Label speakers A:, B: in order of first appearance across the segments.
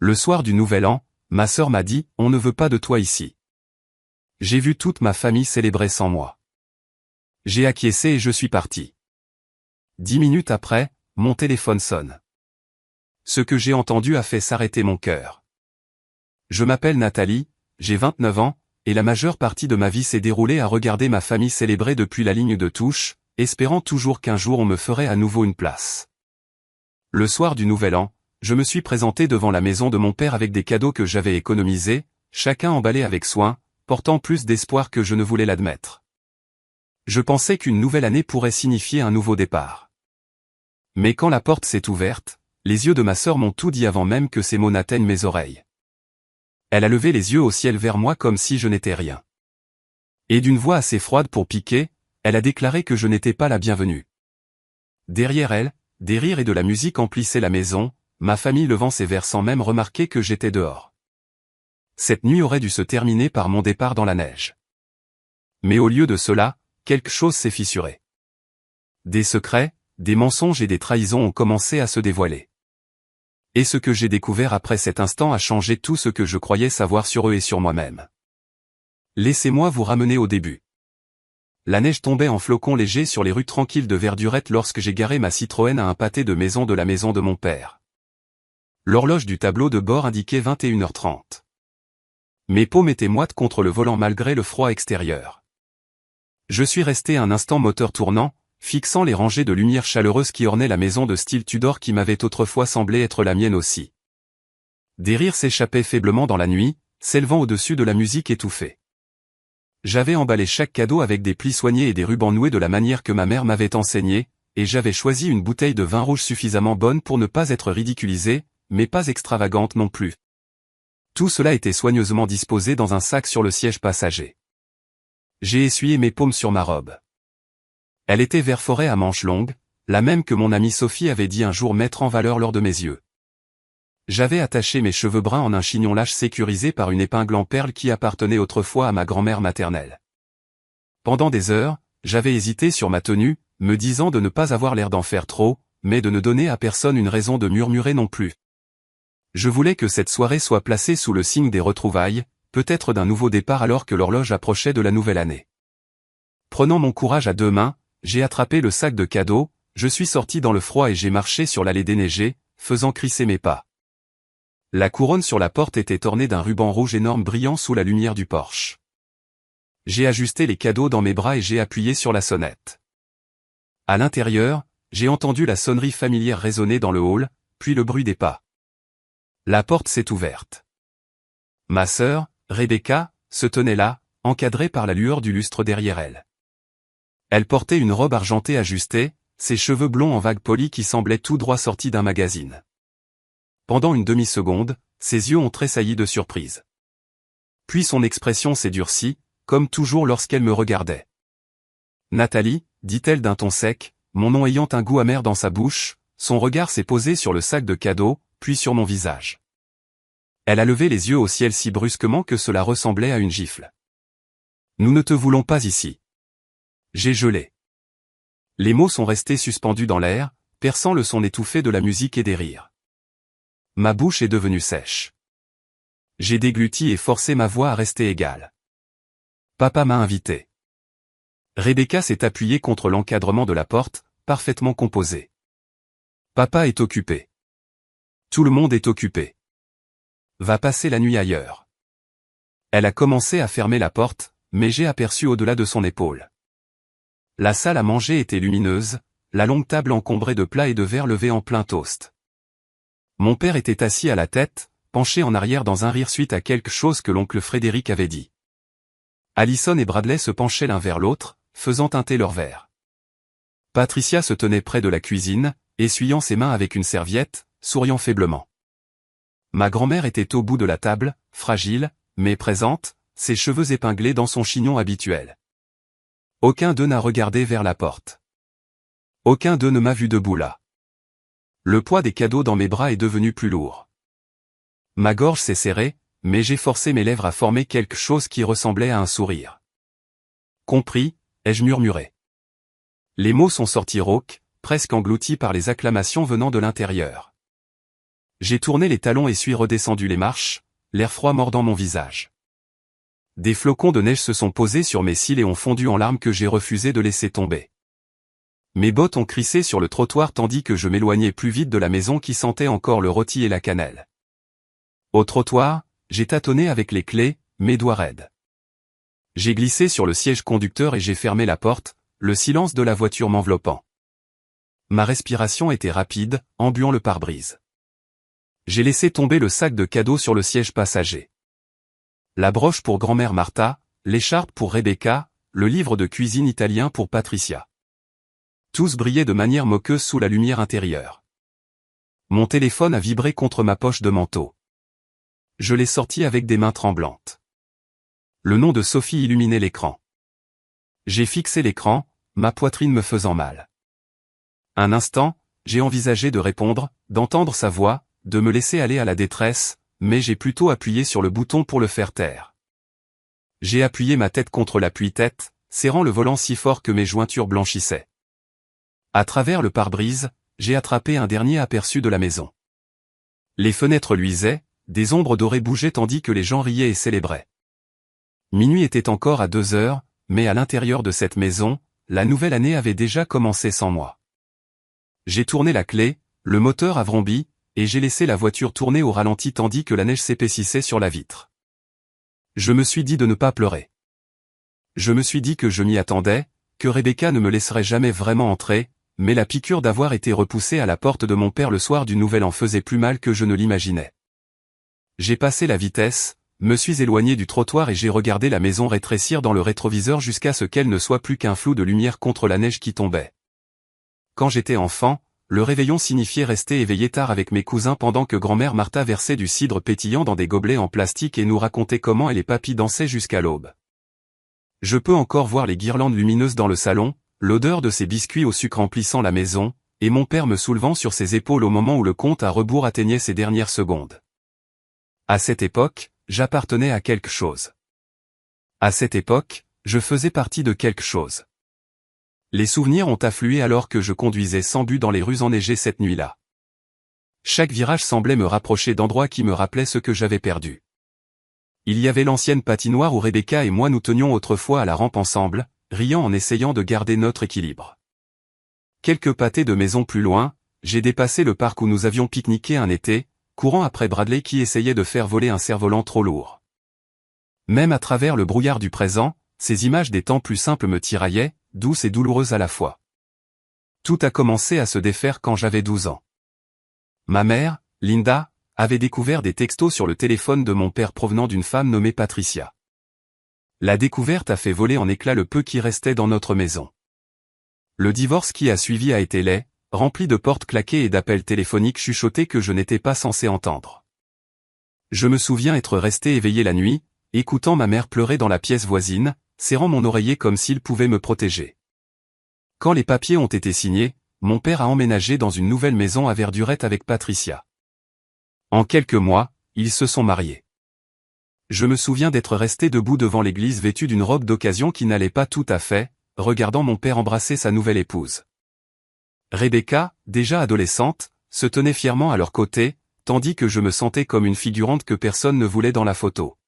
A: Le soir du Nouvel An, ma sœur m'a dit « On ne veut pas de toi ici ». J'ai vu toute ma famille célébrer sans moi. J'ai acquiescé et je suis parti. 10 minutes après, mon téléphone sonne. Ce que j'ai entendu a fait s'arrêter mon cœur. Je m'appelle Nathalie, j'ai 29 ans, et la majeure partie de ma vie s'est déroulée à regarder ma famille célébrer depuis la ligne de touche, espérant toujours qu'un jour on me ferait à nouveau une place. Le soir du Nouvel An, je me suis présenté devant la maison de mon père avec des cadeaux que j'avais économisés, chacun emballé avec soin, portant plus d'espoir que je ne voulais l'admettre. Je pensais qu'une nouvelle année pourrait signifier un nouveau départ. Mais quand la porte s'est ouverte, les yeux de ma sœur m'ont tout dit avant même que ces mots n'atteignent mes oreilles. Elle a levé les yeux au ciel vers moi comme si je n'étais rien. Et d'une voix assez froide pour piquer, elle a déclaré que je n'étais pas la bienvenue. Derrière elle, des rires et de la musique emplissaient la maison, ma famille levant ses verres sans même remarquer que j'étais dehors. Cette nuit aurait dû se terminer par mon départ dans la neige. Mais au lieu de cela, quelque chose s'est fissuré. Des secrets, des mensonges et des trahisons ont commencé à se dévoiler. Et ce que j'ai découvert après cet instant a changé tout ce que je croyais savoir sur eux et sur moi-même. Laissez-moi vous ramener au début. La neige tombait en flocons légers sur les rues tranquilles de Verdurette lorsque j'ai garé ma Citroën à un pâté de maison de la maison de mon père. L'horloge du tableau de bord indiquait 21h30. Mes paumes étaient moites contre le volant malgré le froid extérieur. Je suis resté un instant moteur tournant, fixant les rangées de lumière chaleureuses qui ornaient la maison de style Tudor qui m'avait autrefois semblé être la mienne aussi. Des rires s'échappaient faiblement dans la nuit, s'élevant au-dessus de la musique étouffée. J'avais emballé chaque cadeau avec des plis soignés et des rubans noués de la manière que ma mère m'avait enseigné, et j'avais choisi une bouteille de vin rouge suffisamment bonne pour ne pas être ridiculisée, mais pas extravagante non plus. Tout cela était soigneusement disposé dans un sac sur le siège passager. J'ai essuyé mes paumes sur ma robe. Elle était vert forêt à manches longues, la même que mon amie Sophie avait dit un jour mettre en valeur lors de mes yeux. J'avais attaché mes cheveux bruns en un chignon lâche sécurisé par une épingle en perles qui appartenait autrefois à ma grand-mère maternelle. Pendant des heures, j'avais hésité sur ma tenue, me disant de ne pas avoir l'air d'en faire trop, mais de ne donner à personne une raison de murmurer non plus. Je voulais que cette soirée soit placée sous le signe des retrouvailles, peut-être d'un nouveau départ alors que l'horloge approchait de la nouvelle année. Prenant mon courage à deux mains, j'ai attrapé le sac de cadeaux, je suis sorti dans le froid et j'ai marché sur l'allée déneigée, faisant crisser mes pas. La couronne sur la porte était ornée d'un ruban rouge énorme brillant sous la lumière du porche. J'ai ajusté les cadeaux dans mes bras et j'ai appuyé sur la sonnette. À l'intérieur, j'ai entendu la sonnerie familière résonner dans le hall, puis le bruit des pas. La porte s'est ouverte. Ma sœur, Rebecca, se tenait là, encadrée par la lueur du lustre derrière elle. Elle portait une robe argentée ajustée, ses cheveux blonds en vagues polies qui semblaient tout droit sortis d'un magazine. Pendant une demi-seconde, ses yeux ont tressailli de surprise. Puis son expression s'est durcie, comme toujours lorsqu'elle me regardait. « Nathalie » dit-elle d'un ton sec, mon nom ayant un goût amer dans sa bouche, son regard s'est posé sur le sac de cadeaux, puis sur mon visage. Elle a levé les yeux au ciel si brusquement que cela ressemblait à une gifle. « Nous ne te voulons pas ici. » J'ai gelé. Les mots sont restés suspendus dans l'air, perçant le son étouffé de la musique et des rires. Ma bouche est devenue sèche. J'ai dégluti et forcé ma voix à rester égale. Papa m'a invité. Rebecca s'est appuyée contre l'encadrement de la porte, parfaitement composée. Papa est occupé. Tout le monde est occupé. Va passer la nuit ailleurs. Elle a commencé à fermer la porte, mais j'ai aperçu au-delà de son épaule. La salle à manger était lumineuse, la longue table encombrée de plats et de verres levés en plein toast. Mon père était assis à la tête, penché en arrière dans un rire suite à quelque chose que l'oncle Frédéric avait dit. Allison et Bradley se penchaient l'un vers l'autre, faisant teinter leurs verres. Patricia se tenait près de la cuisine, essuyant ses mains avec une serviette, souriant faiblement. Ma grand-mère était au bout de la table, fragile, mais présente, ses cheveux épinglés dans son chignon habituel. Aucun d'eux n'a regardé vers la porte. Aucun d'eux ne m'a vu debout là. Le poids des cadeaux dans mes bras est devenu plus lourd. Ma gorge s'est serrée, mais j'ai forcé mes lèvres à former quelque chose qui ressemblait à un sourire. Compris, ai-je murmuré. Les mots sont sortis rauques, presque engloutis par les acclamations venant de l'intérieur. J'ai tourné les talons et suis redescendu les marches, l'air froid mordant mon visage. Des flocons de neige se sont posés sur mes cils et ont fondu en larmes que j'ai refusé de laisser tomber. Mes bottes ont crissé sur le trottoir tandis que je m'éloignais plus vite de la maison qui sentait encore le rôti et la cannelle. Au trottoir, j'ai tâtonné avec les clés, mes doigts raides. J'ai glissé sur le siège conducteur et j'ai fermé la porte, le silence de la voiture m'enveloppant. Ma respiration était rapide, embuant le pare-brise. J'ai laissé tomber le sac de cadeaux sur le siège passager. La broche pour grand-mère Martha, l'écharpe pour Rebecca, le livre de cuisine italien pour Patricia. Tous brillaient de manière moqueuse sous la lumière intérieure. Mon téléphone a vibré contre ma poche de manteau. Je l'ai sorti avec des mains tremblantes. Le nom de Sophie illuminait l'écran. J'ai fixé l'écran, ma poitrine me faisant mal. Un instant, j'ai envisagé de répondre, d'entendre sa voix, de me laisser aller à la détresse, mais j'ai plutôt appuyé sur le bouton pour le faire taire. J'ai appuyé ma tête contre l'appui-tête, serrant le volant si fort que mes jointures blanchissaient. À travers le pare-brise, j'ai attrapé un dernier aperçu de la maison. Les fenêtres luisaient, des ombres dorées bougeaient tandis que les gens riaient et célébraient. Minuit était encore à 2 heures, mais à l'intérieur de cette maison, la nouvelle année avait déjà commencé sans moi. J'ai tourné la clé, le moteur a vrombi, et j'ai laissé la voiture tourner au ralenti tandis que la neige s'épaississait sur la vitre. Je me suis dit de ne pas pleurer. Je me suis dit que je m'y attendais, que Rebecca ne me laisserait jamais vraiment entrer, mais la piqûre d'avoir été repoussée à la porte de mon père le soir du Nouvel An faisait plus mal que je ne l'imaginais. J'ai passé la vitesse, me suis éloigné du trottoir et j'ai regardé la maison rétrécir dans le rétroviseur jusqu'à ce qu'elle ne soit plus qu'un flou de lumière contre la neige qui tombait. Quand j'étais enfant, le réveillon signifiait rester éveillé tard avec mes cousins pendant que grand-mère Martha versait du cidre pétillant dans des gobelets en plastique et nous racontait comment elle et papy dansaient jusqu'à l'aube. Je peux encore voir les guirlandes lumineuses dans le salon, l'odeur de ces biscuits au sucre emplissant la maison, et mon père me soulevant sur ses épaules au moment où le compte à rebours atteignait ses dernières secondes. À cette époque, j'appartenais à quelque chose. À cette époque, je faisais partie de quelque chose. Les souvenirs ont afflué alors que je conduisais sans but dans les rues enneigées cette nuit-là. Chaque virage semblait me rapprocher d'endroits qui me rappelaient ce que j'avais perdu. Il y avait l'ancienne patinoire où Rebecca et moi nous tenions autrefois à la rampe ensemble, riant en essayant de garder notre équilibre. Quelques pâtés de maisons plus loin, j'ai dépassé le parc où nous avions pique-niqué un été, courant après Bradley qui essayait de faire voler un cerf-volant trop lourd. Même à travers le brouillard du présent, ces images des temps plus simples me tiraillaient, douces et douloureuses à la fois. Tout a commencé à se défaire quand j'avais 12 ans. Ma mère, Linda, avait découvert des textos sur le téléphone de mon père provenant d'une femme nommée Patricia. La découverte a fait voler en éclats le peu qui restait dans notre maison. Le divorce qui a suivi a été laid, rempli de portes claquées et d'appels téléphoniques chuchotés que je n'étais pas censé entendre. Je me souviens être resté éveillé la nuit, écoutant ma mère pleurer dans la pièce voisine, serrant mon oreiller comme s'il pouvait me protéger. Quand les papiers ont été signés, mon père a emménagé dans une nouvelle maison à Verdurette avec Patricia. En quelques mois, ils se sont mariés. Je me souviens d'être resté debout devant l'église vêtu d'une robe d'occasion qui n'allait pas tout à fait, regardant mon père embrasser sa nouvelle épouse. Rebecca, déjà adolescente, se tenait fièrement à leur côté, tandis que je me sentais comme une figurante que personne ne voulait dans la photo.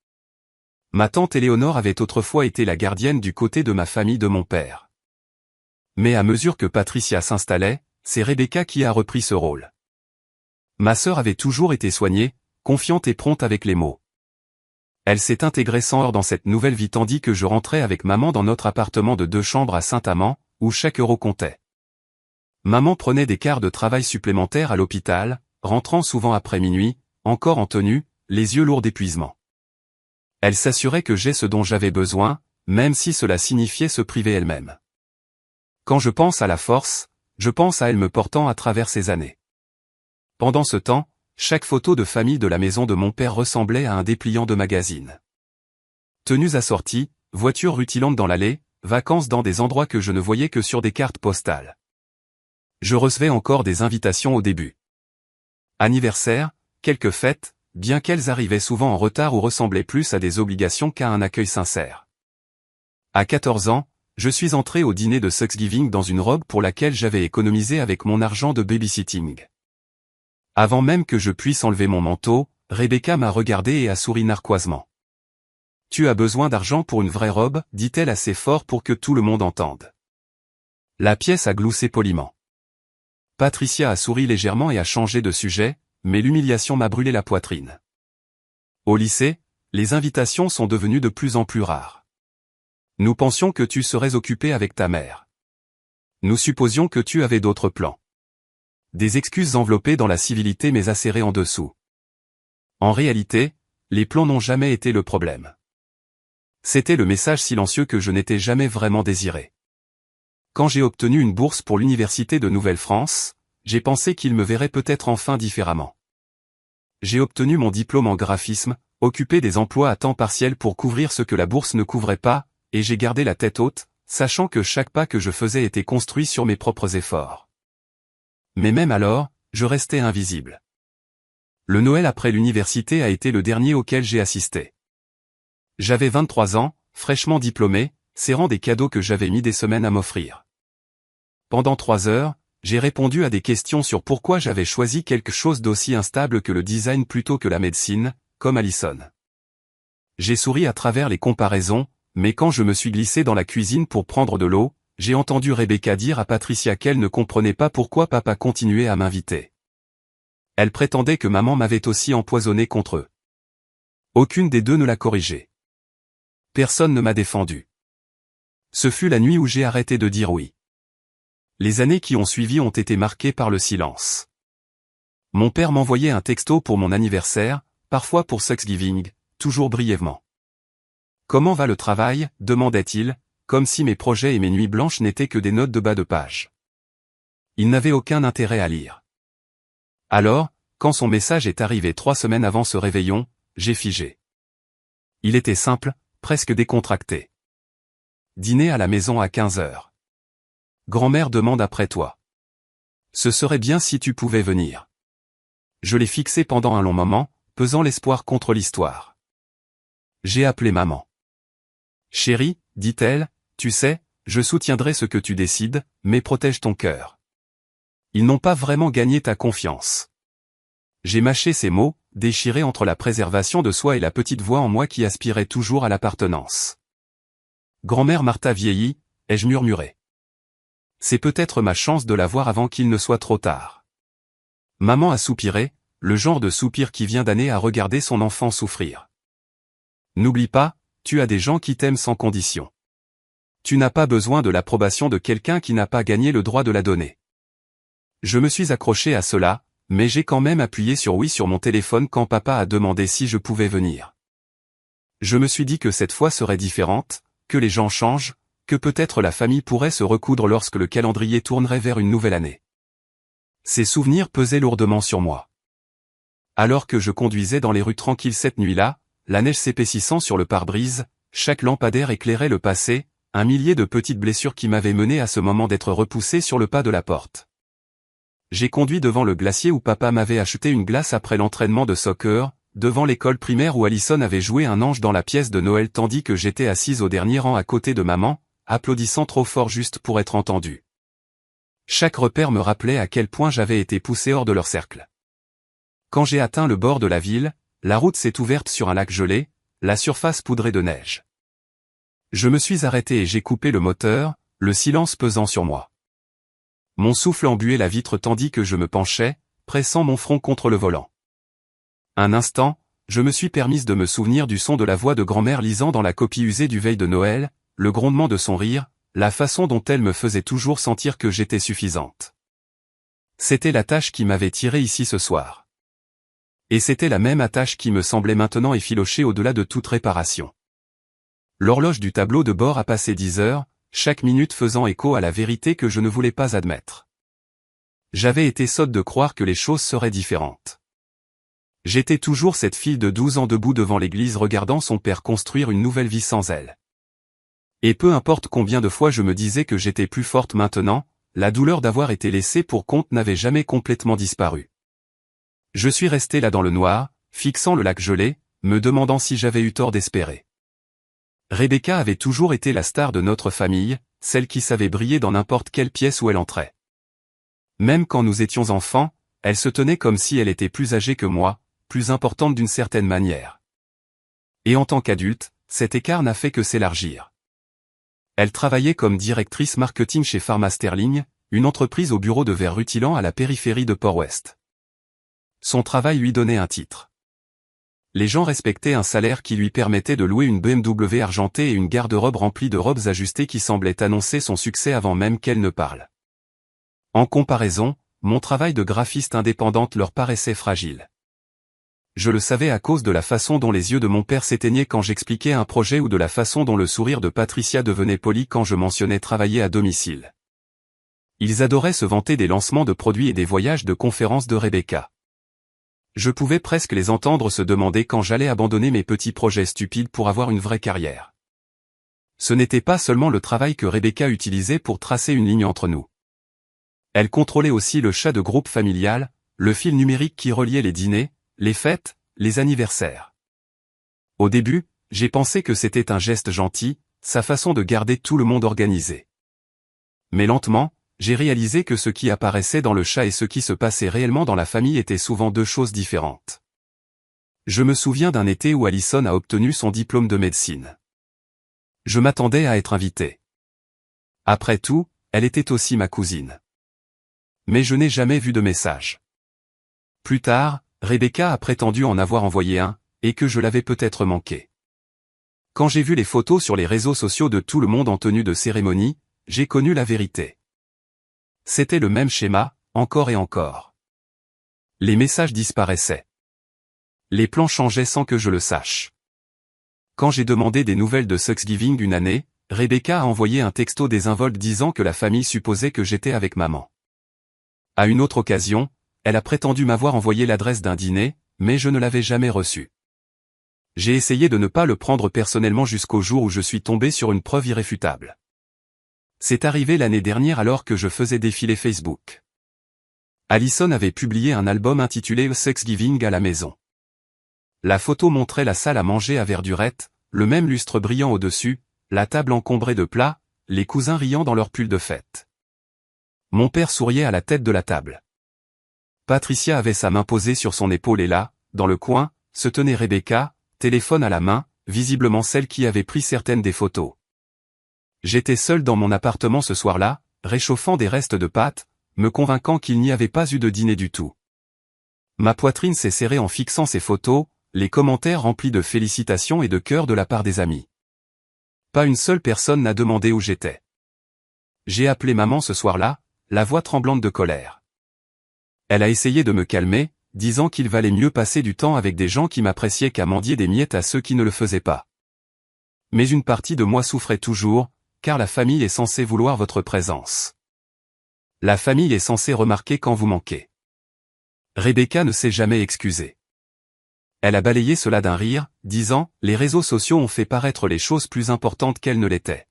A: Ma tante Éléonore avait autrefois été la gardienne du côté de ma famille de mon père. Mais à mesure que Patricia s'installait, c'est Rebecca qui a repris ce rôle. Ma sœur avait toujours été soignée, confiante et prompte avec les mots. Elle s'est intégrée sans heurts dans cette nouvelle vie tandis que je rentrais avec maman dans notre appartement de 2 chambres à Saint-Amand, où chaque euro comptait. Maman prenait des quarts de travail supplémentaires à l'hôpital, rentrant souvent après minuit, encore en tenue, les yeux lourds d'épuisement. Elle s'assurait que j'ai ce dont j'avais besoin, même si cela signifiait se priver elle-même. Quand je pense à la force, je pense à elle me portant à travers ces années. Pendant ce temps, chaque photo de famille de la maison de mon père ressemblait à un dépliant de magazine. Tenues assorties, voitures rutilantes dans l'allée, vacances dans des endroits que je ne voyais que sur des cartes postales. Je recevais encore des invitations au début. Anniversaire, quelques fêtes, bien qu'elles arrivaient souvent en retard ou ressemblaient plus à des obligations qu'à un accueil sincère. À 14 ans, je suis entré au dîner de Thanksgiving dans une robe pour laquelle j'avais économisé avec mon argent de babysitting. Avant même que je puisse enlever mon manteau, Rebecca m'a regardé et a souri narquoisement. « Tu as besoin d'argent pour une vraie robe » dit-elle assez fort pour que tout le monde entende. La pièce a gloussé poliment. Patricia a souri légèrement et a changé de sujet, mais l'humiliation m'a brûlé la poitrine. Au lycée, les invitations sont devenues de plus en plus rares. Nous pensions que tu serais occupé avec ta mère. Nous supposions que tu avais d'autres plans. Des excuses enveloppées dans la civilité mais acérées en dessous. En réalité, les plans n'ont jamais été le problème. C'était le message silencieux que je n'étais jamais vraiment désiré. Quand j'ai obtenu une bourse pour l'Université de Nouvelle-France, j'ai pensé qu'il me verrait peut-être enfin différemment. J'ai obtenu mon diplôme en graphisme, occupé des emplois à temps partiel pour couvrir ce que la bourse ne couvrait pas, et j'ai gardé la tête haute, sachant que chaque pas que je faisais était construit sur mes propres efforts. Mais même alors, je restais invisible. Le Noël après l'université a été le dernier auquel j'ai assisté. J'avais 23 ans, fraîchement diplômé, serrant des cadeaux que j'avais mis des semaines à m'offrir. Pendant 3 heures, j'ai répondu à des questions sur pourquoi j'avais choisi quelque chose d'aussi instable que le design plutôt que la médecine, comme Allison. J'ai souri à travers les comparaisons, mais quand je me suis glissé dans la cuisine pour prendre de l'eau, j'ai entendu Rebecca dire à Patricia qu'elle ne comprenait pas pourquoi papa continuait à m'inviter. Elle prétendait que maman m'avait aussi empoisonné contre eux. Aucune des deux ne l'a corrigé. Personne ne m'a défendu. Ce fut la nuit où j'ai arrêté de dire oui. Les années qui ont suivi ont été marquées par le silence. Mon père m'envoyait un texto pour mon anniversaire, parfois pour Thanksgiving, toujours brièvement. « Comment va le travail » demandait-il, comme si mes projets et mes nuits blanches n'étaient que des notes de bas de page. Il n'avait aucun intérêt à lire. Alors, quand son message est arrivé 3 semaines avant ce réveillon, j'ai figé. Il était simple, presque décontracté. Dîner à la maison à 15 heures. Grand-mère demande après toi. Ce serait bien si tu pouvais venir. Je l'ai fixé pendant un long moment, pesant l'espoir contre l'histoire. J'ai appelé maman. Chérie, dit-elle, tu sais, je soutiendrai ce que tu décides, mais protège ton cœur. Ils n'ont pas vraiment gagné ta confiance. J'ai mâché ces mots, déchirés entre la préservation de soi et la petite voix en moi qui aspirait toujours à l'appartenance. Grand-mère Martha vieillit, ai-je murmuré. C'est peut-être ma chance de la voir avant qu'il ne soit trop tard. Maman a soupiré, le genre de soupir qui vient d'années à regarder son enfant souffrir. N'oublie pas, tu as des gens qui t'aiment sans condition. Tu n'as pas besoin de l'approbation de quelqu'un qui n'a pas gagné le droit de la donner. Je me suis accroché à cela, mais j'ai quand même appuyé sur oui sur mon téléphone quand papa a demandé si je pouvais venir. Je me suis dit que cette fois serait différente, que les gens changent, que peut-être la famille pourrait se recoudre lorsque le calendrier tournerait vers une nouvelle année. Ces souvenirs pesaient lourdement sur moi. Alors que je conduisais dans les rues tranquilles cette nuit-là, la neige s'épaississant sur le pare-brise, chaque lampadaire éclairait le passé, un millier de petites blessures qui m'avaient mené à ce moment d'être repoussé sur le pas de la porte. J'ai conduit devant le glacier où papa m'avait acheté une glace après l'entraînement de soccer, devant l'école primaire où Allison avait joué un ange dans la pièce de Noël tandis que j'étais assise au dernier rang à côté de maman, applaudissant trop fort juste pour être entendu. Chaque repère me rappelait à quel point j'avais été poussé hors de leur cercle. Quand j'ai atteint le bord de la ville, la route s'est ouverte sur un lac gelé, la surface poudrée de neige. Je me suis arrêté et j'ai coupé le moteur, le silence pesant sur moi. Mon souffle embuait la vitre tandis que je me penchais, pressant mon front contre le volant. Un instant, je me suis permise de me souvenir du son de la voix de grand-mère lisant dans la copie usée du Veille de Noël, le grondement de son rire, la façon dont elle me faisait toujours sentir que j'étais suffisante. C'était la tâche qui m'avait tiré ici ce soir. Et c'était la même attache qui me semblait maintenant effilocher au-delà de toute réparation. L'horloge du tableau de bord a passé 10 heures, chaque minute faisant écho à la vérité que je ne voulais pas admettre. J'avais été sotte de croire que les choses seraient différentes. J'étais toujours cette fille de 12 ans debout devant l'église regardant son père construire une nouvelle vie sans elle. Et peu importe combien de fois je me disais que j'étais plus forte maintenant, la douleur d'avoir été laissée pour compte n'avait jamais complètement disparu. Je suis resté là dans le noir, fixant le lac gelé, me demandant si j'avais eu tort d'espérer. Rebecca avait toujours été la star de notre famille, celle qui savait briller dans n'importe quelle pièce où elle entrait. Même quand nous étions enfants, elle se tenait comme si elle était plus âgée que moi, plus importante d'une certaine manière. Et en tant qu'adulte, cet écart n'a fait que s'élargir. Elle travaillait comme directrice marketing chez Pharma Sterling, une entreprise au bureau de verre rutilant à la périphérie de Port-West. Son travail lui donnait un titre. Les gens respectaient un salaire qui lui permettait de louer une BMW argentée et une garde-robe remplie de robes ajustées qui semblaient annoncer son succès avant même qu'elle ne parle. En comparaison, mon travail de graphiste indépendante leur paraissait fragile. Je le savais à cause de la façon dont les yeux de mon père s'éteignaient quand j'expliquais un projet ou de la façon dont le sourire de Patricia devenait poli quand je mentionnais travailler à domicile. Ils adoraient se vanter des lancements de produits et des voyages de conférences de Rebecca. Je pouvais presque les entendre se demander quand j'allais abandonner mes petits projets stupides pour avoir une vraie carrière. Ce n'était pas seulement le travail que Rebecca utilisait pour tracer une ligne entre nous. Elle contrôlait aussi le chat de groupe familial, le fil numérique qui reliait les dîners, les fêtes, les anniversaires. Au début, j'ai pensé que c'était un geste gentil, sa façon de garder tout le monde organisé. Mais lentement, j'ai réalisé que ce qui apparaissait dans le chat et ce qui se passait réellement dans la famille étaient souvent deux choses différentes. Je me souviens d'un été où Allison a obtenu son diplôme de médecine. Je m'attendais à être invité. Après tout, elle était aussi ma cousine. Mais je n'ai jamais vu de message. Plus tard, Rebecca a prétendu en avoir envoyé un, et que je l'avais peut-être manqué. Quand j'ai vu les photos sur les réseaux sociaux de tout le monde en tenue de cérémonie, j'ai connu la vérité. C'était le même schéma, encore et encore. Les messages disparaissaient. Les plans changeaient sans que je le sache. Quand j'ai demandé des nouvelles de Thanksgiving une année, Rebecca a envoyé un texto désinvolte disant que la famille supposait que j'étais avec maman. À une autre occasion, elle a prétendu m'avoir envoyé l'adresse d'un dîner, mais je ne l'avais jamais reçu. J'ai essayé de ne pas le prendre personnellement jusqu'au jour où je suis tombé sur une preuve irréfutable. C'est arrivé l'année dernière alors que je faisais défiler Facebook. Allison avait publié un album intitulé Thanksgiving à la maison. La photo montrait la salle à manger à verdurette, le même lustre brillant au-dessus, la table encombrée de plats, les cousins riant dans leurs pulls de fête. Mon père souriait à la tête de la table. Patricia avait sa main posée sur son épaule et là, dans le coin, se tenait Rebecca, téléphone à la main, visiblement celle qui avait pris certaines des photos. J'étais seul dans mon appartement ce soir-là, réchauffant des restes de pâtes, me convainquant qu'il n'y avait pas eu de dîner du tout. Ma poitrine s'est serrée en fixant ces photos, les commentaires remplis de félicitations et de cœurs de la part des amis. Pas une seule personne n'a demandé où j'étais. J'ai appelé maman ce soir-là, la voix tremblante de colère. Elle a essayé de me calmer, disant qu'il valait mieux passer du temps avec des gens qui m'appréciaient qu'à mendier des miettes à ceux qui ne le faisaient pas. Mais une partie de moi souffrait toujours, car la famille est censée vouloir votre présence. La famille est censée remarquer quand vous manquez. Rebecca ne s'est jamais excusée. Elle a balayé cela d'un rire, disant « Les réseaux sociaux ont fait paraître les choses plus importantes qu'elles ne l'étaient. »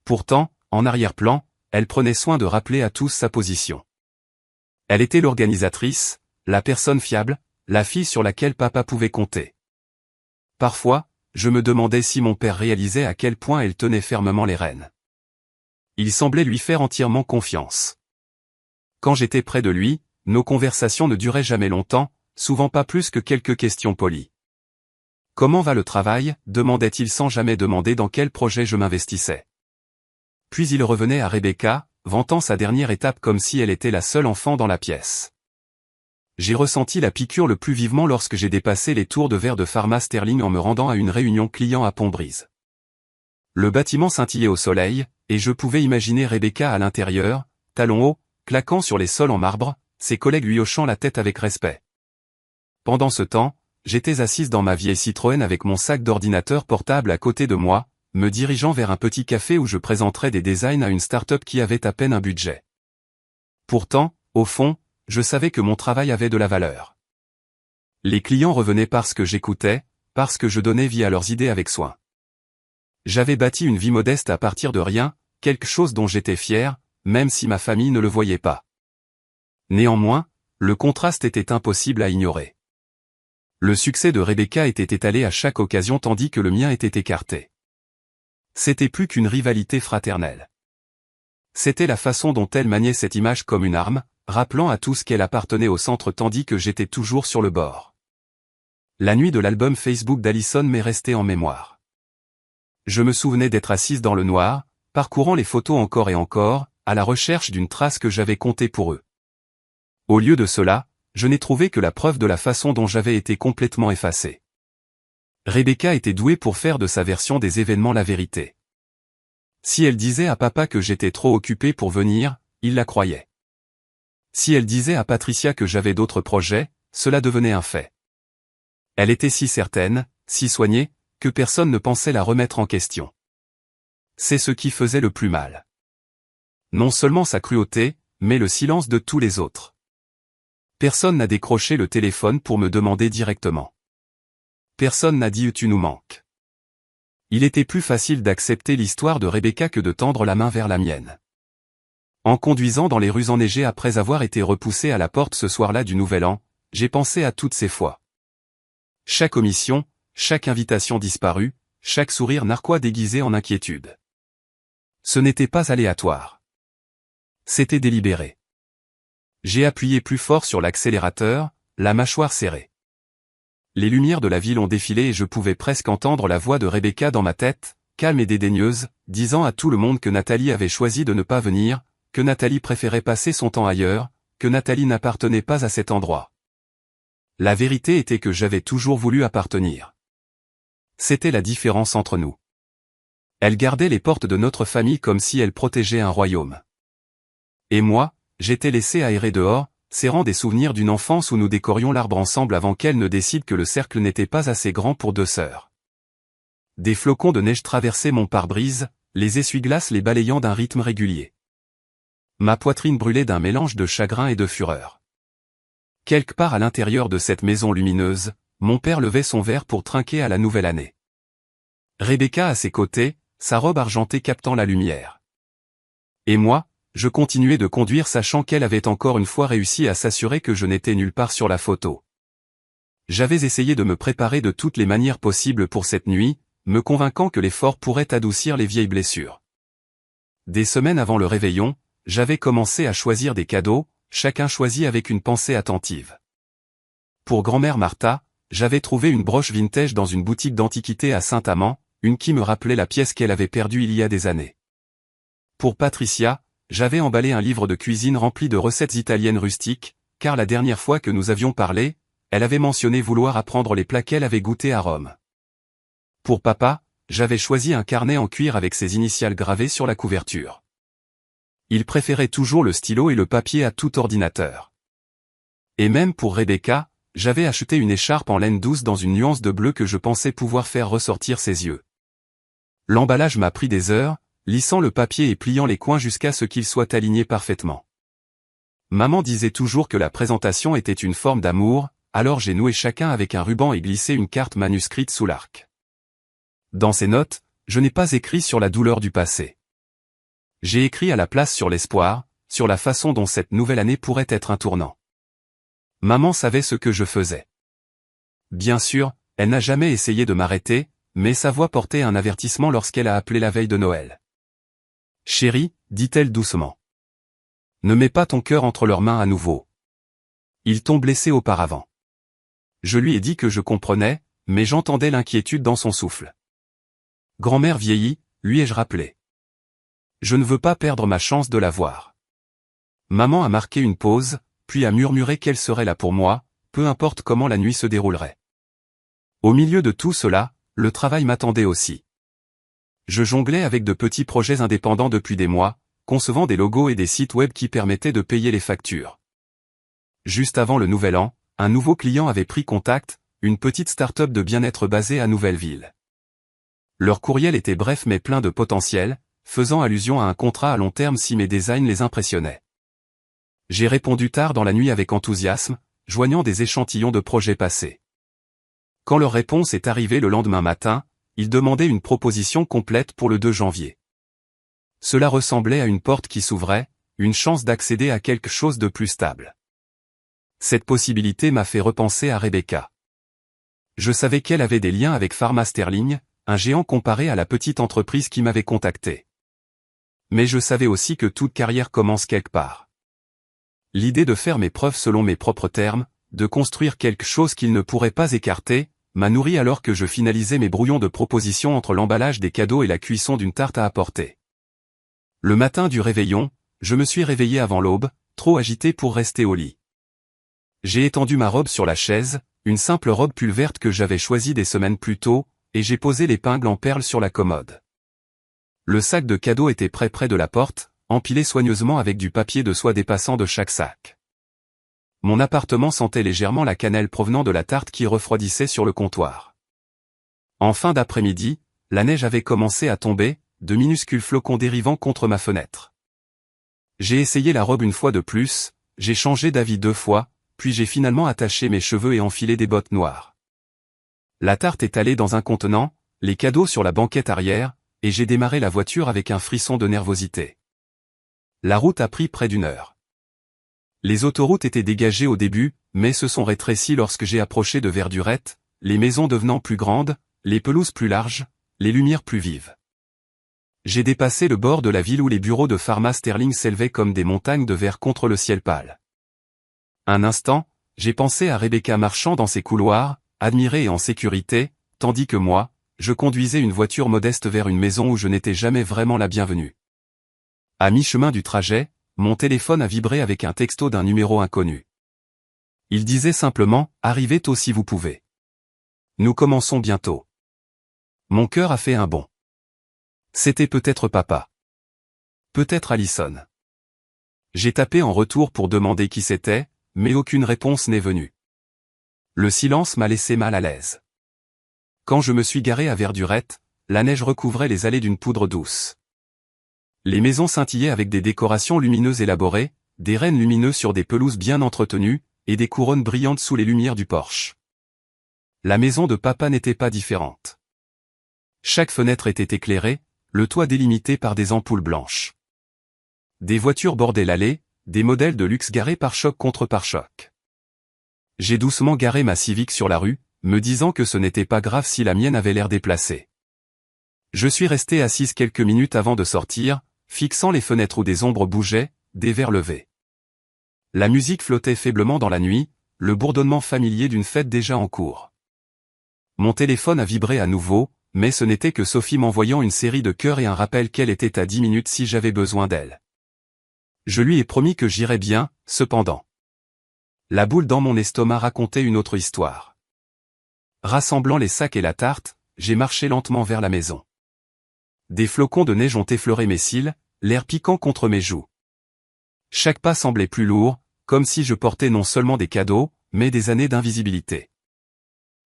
A: Pourtant, en arrière-plan, elle prenait soin de rappeler à tous sa position. Elle était l'organisatrice, la personne fiable, la fille sur laquelle papa pouvait compter. Parfois, je me demandais si mon père réalisait à quel point elle tenait fermement les rênes. Il semblait lui faire entièrement confiance. Quand j'étais près de lui, nos conversations ne duraient jamais longtemps, souvent pas plus que quelques questions polies. « Comment va le travail ?» demandait-il sans jamais demander dans quel projet je m'investissais. Puis il revenait à Rebecca, vantant sa dernière étape comme si elle était la seule enfant dans la pièce. J'ai ressenti la piqûre le plus vivement lorsque j'ai dépassé les tours de verre de Pharma Sterling en me rendant à une réunion client à Pont-Brise. Le bâtiment scintillait au soleil, et je pouvais imaginer Rebecca à l'intérieur, talons hauts, claquant sur les sols en marbre, ses collègues lui hochant la tête avec respect. Pendant ce temps, j'étais assise dans ma vieille Citroën avec mon sac d'ordinateur portable à côté de moi, me dirigeant vers un petit café où je présenterais des designs à une start-up qui avait à peine un budget. Pourtant, au fond, je savais que mon travail avait de la valeur. Les clients revenaient parce que j'écoutais, parce que je donnais vie à leurs idées avec soin. J'avais bâti une vie modeste à partir de rien, quelque chose dont j'étais fier, même si ma famille ne le voyait pas. Néanmoins, le contraste était impossible à ignorer. Le succès de Rebecca était étalé à chaque occasion tandis que le mien était écarté. C'était plus qu'une rivalité fraternelle. C'était la façon dont elle maniait cette image comme une arme, rappelant à tous qu'elle appartenait au centre tandis que j'étais toujours sur le bord. La nuit de l'album Facebook d'Alison m'est restée en mémoire. Je me souvenais d'être assise dans le noir, parcourant les photos encore et encore, à la recherche d'une trace que j'avais comptée pour eux. Au lieu de cela, je n'ai trouvé que la preuve de la façon dont j'avais été complètement effacé. Rebecca était douée pour faire de sa version des événements la vérité. Si elle disait à papa que j'étais trop occupé pour venir, il la croyait. Si elle disait à Patricia que j'avais d'autres projets, cela devenait un fait. Elle était si certaine, si soignée, que personne ne pensait la remettre en question. C'est ce qui faisait le plus mal. Non seulement sa cruauté, mais le silence de tous les autres. Personne n'a décroché le téléphone pour me demander directement. Personne n'a dit « tu nous manques ». Il était plus facile d'accepter l'histoire de Rebecca que de tendre la main vers la mienne. En conduisant dans les rues enneigées après avoir été repoussé à la porte ce soir-là du Nouvel An, j'ai pensé à toutes ces fois. Chaque omission, chaque invitation disparue, chaque sourire narquois déguisé en inquiétude. Ce n'était pas aléatoire. C'était délibéré. J'ai appuyé plus fort sur l'accélérateur, la mâchoire serrée. Les lumières de la ville ont défilé et je pouvais presque entendre la voix de Rebecca dans ma tête, calme et dédaigneuse, disant à tout le monde que Nathalie avait choisi de ne pas venir, que Nathalie préférait passer son temps ailleurs, que Nathalie n'appartenait pas à cet endroit. La vérité était que j'avais toujours voulu appartenir. C'était la différence entre nous. Elle gardait les portes de notre famille comme si elle protégeait un royaume. Et moi, j'étais laissé aérer dehors, serrant des souvenirs d'une enfance où nous décorions l'arbre ensemble avant qu'elle ne décide que le cercle n'était pas assez grand pour deux sœurs. Des flocons de neige traversaient mon pare-brise, les essuie-glaces les balayant d'un rythme régulier. Ma poitrine brûlait d'un mélange de chagrin et de fureur. Quelque part à l'intérieur de cette maison lumineuse, mon père levait son verre pour trinquer à la nouvelle année. Rebecca à ses côtés, sa robe argentée captant la lumière. Et moi, je continuais de conduire sachant qu'elle avait encore une fois réussi à s'assurer que je n'étais nulle part sur la photo. J'avais essayé de me préparer de toutes les manières possibles pour cette nuit, me convainquant que l'effort pourrait adoucir les vieilles blessures. Des semaines avant le réveillon, j'avais commencé à choisir des cadeaux, chacun choisi avec une pensée attentive. Pour grand-mère Martha, j'avais trouvé une broche vintage dans une boutique d'antiquités à Saint-Amand, une qui me rappelait la pièce qu'elle avait perdue il y a des années. Pour Patricia, j'avais emballé un livre de cuisine rempli de recettes italiennes rustiques, car la dernière fois que nous avions parlé, elle avait mentionné vouloir apprendre les plats qu'elle avait goûtés à Rome. Pour papa, j'avais choisi un carnet en cuir avec ses initiales gravées sur la couverture. Il préférait toujours le stylo et le papier à tout ordinateur. Et même pour Rebecca, j'avais acheté une écharpe en laine douce dans une nuance de bleu que je pensais pouvoir faire ressortir ses yeux. L'emballage m'a pris des heures, lissant le papier et pliant les coins jusqu'à ce qu'ils soient alignés parfaitement. Maman disait toujours que la présentation était une forme d'amour, alors j'ai noué chacun avec un ruban et glissé une carte manuscrite sous l'arc. Dans ces notes, je n'ai pas écrit sur la douleur du passé. J'ai écrit à la place sur l'espoir, sur la façon dont cette nouvelle année pourrait être un tournant. Maman savait ce que je faisais. Bien sûr, elle n'a jamais essayé de m'arrêter, mais sa voix portait un avertissement lorsqu'elle a appelé la veille de Noël. « Chérie, dit-elle doucement. Ne mets pas ton cœur entre leurs mains à nouveau. Ils t'ont blessé auparavant. » Je lui ai dit que je comprenais, mais j'entendais l'inquiétude dans son souffle. « Grand-mère vieillit, lui ai-je rappelé. Je ne veux pas perdre ma chance de la voir. » Maman a marqué une pause, puis a murmuré qu'elle serait là pour moi, peu importe comment la nuit se déroulerait. Au milieu de tout cela, le travail m'attendait aussi. Je jonglais avec de petits projets indépendants depuis des mois, concevant des logos et des sites web qui permettaient de payer les factures. Juste avant le Nouvel An, un nouveau client avait pris contact, une petite start-up de bien-être basée à Nouvelleville. Leur courriel était bref mais plein de potentiel, faisant allusion à un contrat à long terme si mes designs les impressionnaient. J'ai répondu tard dans la nuit avec enthousiasme, joignant des échantillons de projets passés. Quand leur réponse est arrivée le lendemain matin, ils demandaient une proposition complète pour le 2 janvier. Cela ressemblait à une porte qui s'ouvrait, une chance d'accéder à quelque chose de plus stable. Cette possibilité m'a fait repenser à Rebecca. Je savais qu'elle avait des liens avec Pharma Sterling, un géant comparé à la petite entreprise qui m'avait contacté. Mais je savais aussi que toute carrière commence quelque part. L'idée de faire mes preuves selon mes propres termes, de construire quelque chose qu'il ne pourrait pas écarter, m'a nourri alors que je finalisais mes brouillons de propositions entre l'emballage des cadeaux et la cuisson d'une tarte à apporter. Le matin du réveillon, je me suis réveillé avant l'aube, trop agité pour rester au lit. J'ai étendu ma robe sur la chaise, une simple robe pull verte que j'avais choisie des semaines plus tôt, et j'ai posé l'épingle en perles sur la commode. Le sac de cadeaux était près de la porte, empilé soigneusement avec du papier de soie dépassant de chaque sac. Mon appartement sentait légèrement la cannelle provenant de la tarte qui refroidissait sur le comptoir. En fin d'après-midi, la neige avait commencé à tomber, de minuscules flocons dérivant contre ma fenêtre. J'ai essayé la robe une fois de plus, j'ai changé d'avis 2 fois, puis j'ai finalement attaché mes cheveux et enfilé des bottes noires. La tarte étalée dans un contenant, les cadeaux sur la banquette arrière, et j'ai démarré la voiture avec un frisson de nervosité. La route a pris près d'1 heure. Les autoroutes étaient dégagées au début, mais se sont rétrécies lorsque j'ai approché de Verdurette, les maisons devenant plus grandes, les pelouses plus larges, les lumières plus vives. J'ai dépassé le bord de la ville où les bureaux de Pharma Sterling s'élevaient comme des montagnes de verre contre le ciel pâle. Un instant, j'ai pensé à Rebecca marchant dans ses couloirs, admirée et en sécurité, tandis que moi, je conduisais une voiture modeste vers une maison où je n'étais jamais vraiment la bienvenue. À mi-chemin du trajet, mon téléphone a vibré avec un texto d'un numéro inconnu. Il disait simplement « Arrivez tôt si vous pouvez. Nous commençons bientôt. » Mon cœur a fait un bond. C'était peut-être papa. Peut-être Allison. J'ai tapé en retour pour demander qui c'était, mais aucune réponse n'est venue. Le silence m'a laissé mal à l'aise. Quand je me suis garé à Verdurette, la neige recouvrait les allées d'une poudre douce. Les maisons scintillaient avec des décorations lumineuses élaborées, des rennes lumineux sur des pelouses bien entretenues, et des couronnes brillantes sous les lumières du porche. La maison de papa n'était pas différente. Chaque fenêtre était éclairée, le toit délimité par des ampoules blanches. Des voitures bordaient l'allée, des modèles de luxe garés pare-choc contre pare-choc. J'ai doucement garé ma Civic sur la rue, me disant que ce n'était pas grave si la mienne avait l'air déplacée. Je suis resté assise quelques minutes avant de sortir, fixant les fenêtres où des ombres bougeaient, des verres levés. La musique flottait faiblement dans la nuit, le bourdonnement familier d'une fête déjà en cours. Mon téléphone a vibré à nouveau, mais ce n'était que Sophie m'envoyant une série de cœurs et un rappel qu'elle était à 10 minutes si j'avais besoin d'elle. Je lui ai promis que j'irais bien, cependant. La boule dans mon estomac racontait une autre histoire. Rassemblant les sacs et la tarte, j'ai marché lentement vers la maison. Des flocons de neige ont effleuré mes cils, l'air piquant contre mes joues. Chaque pas semblait plus lourd, comme si je portais non seulement des cadeaux, mais des années d'invisibilité.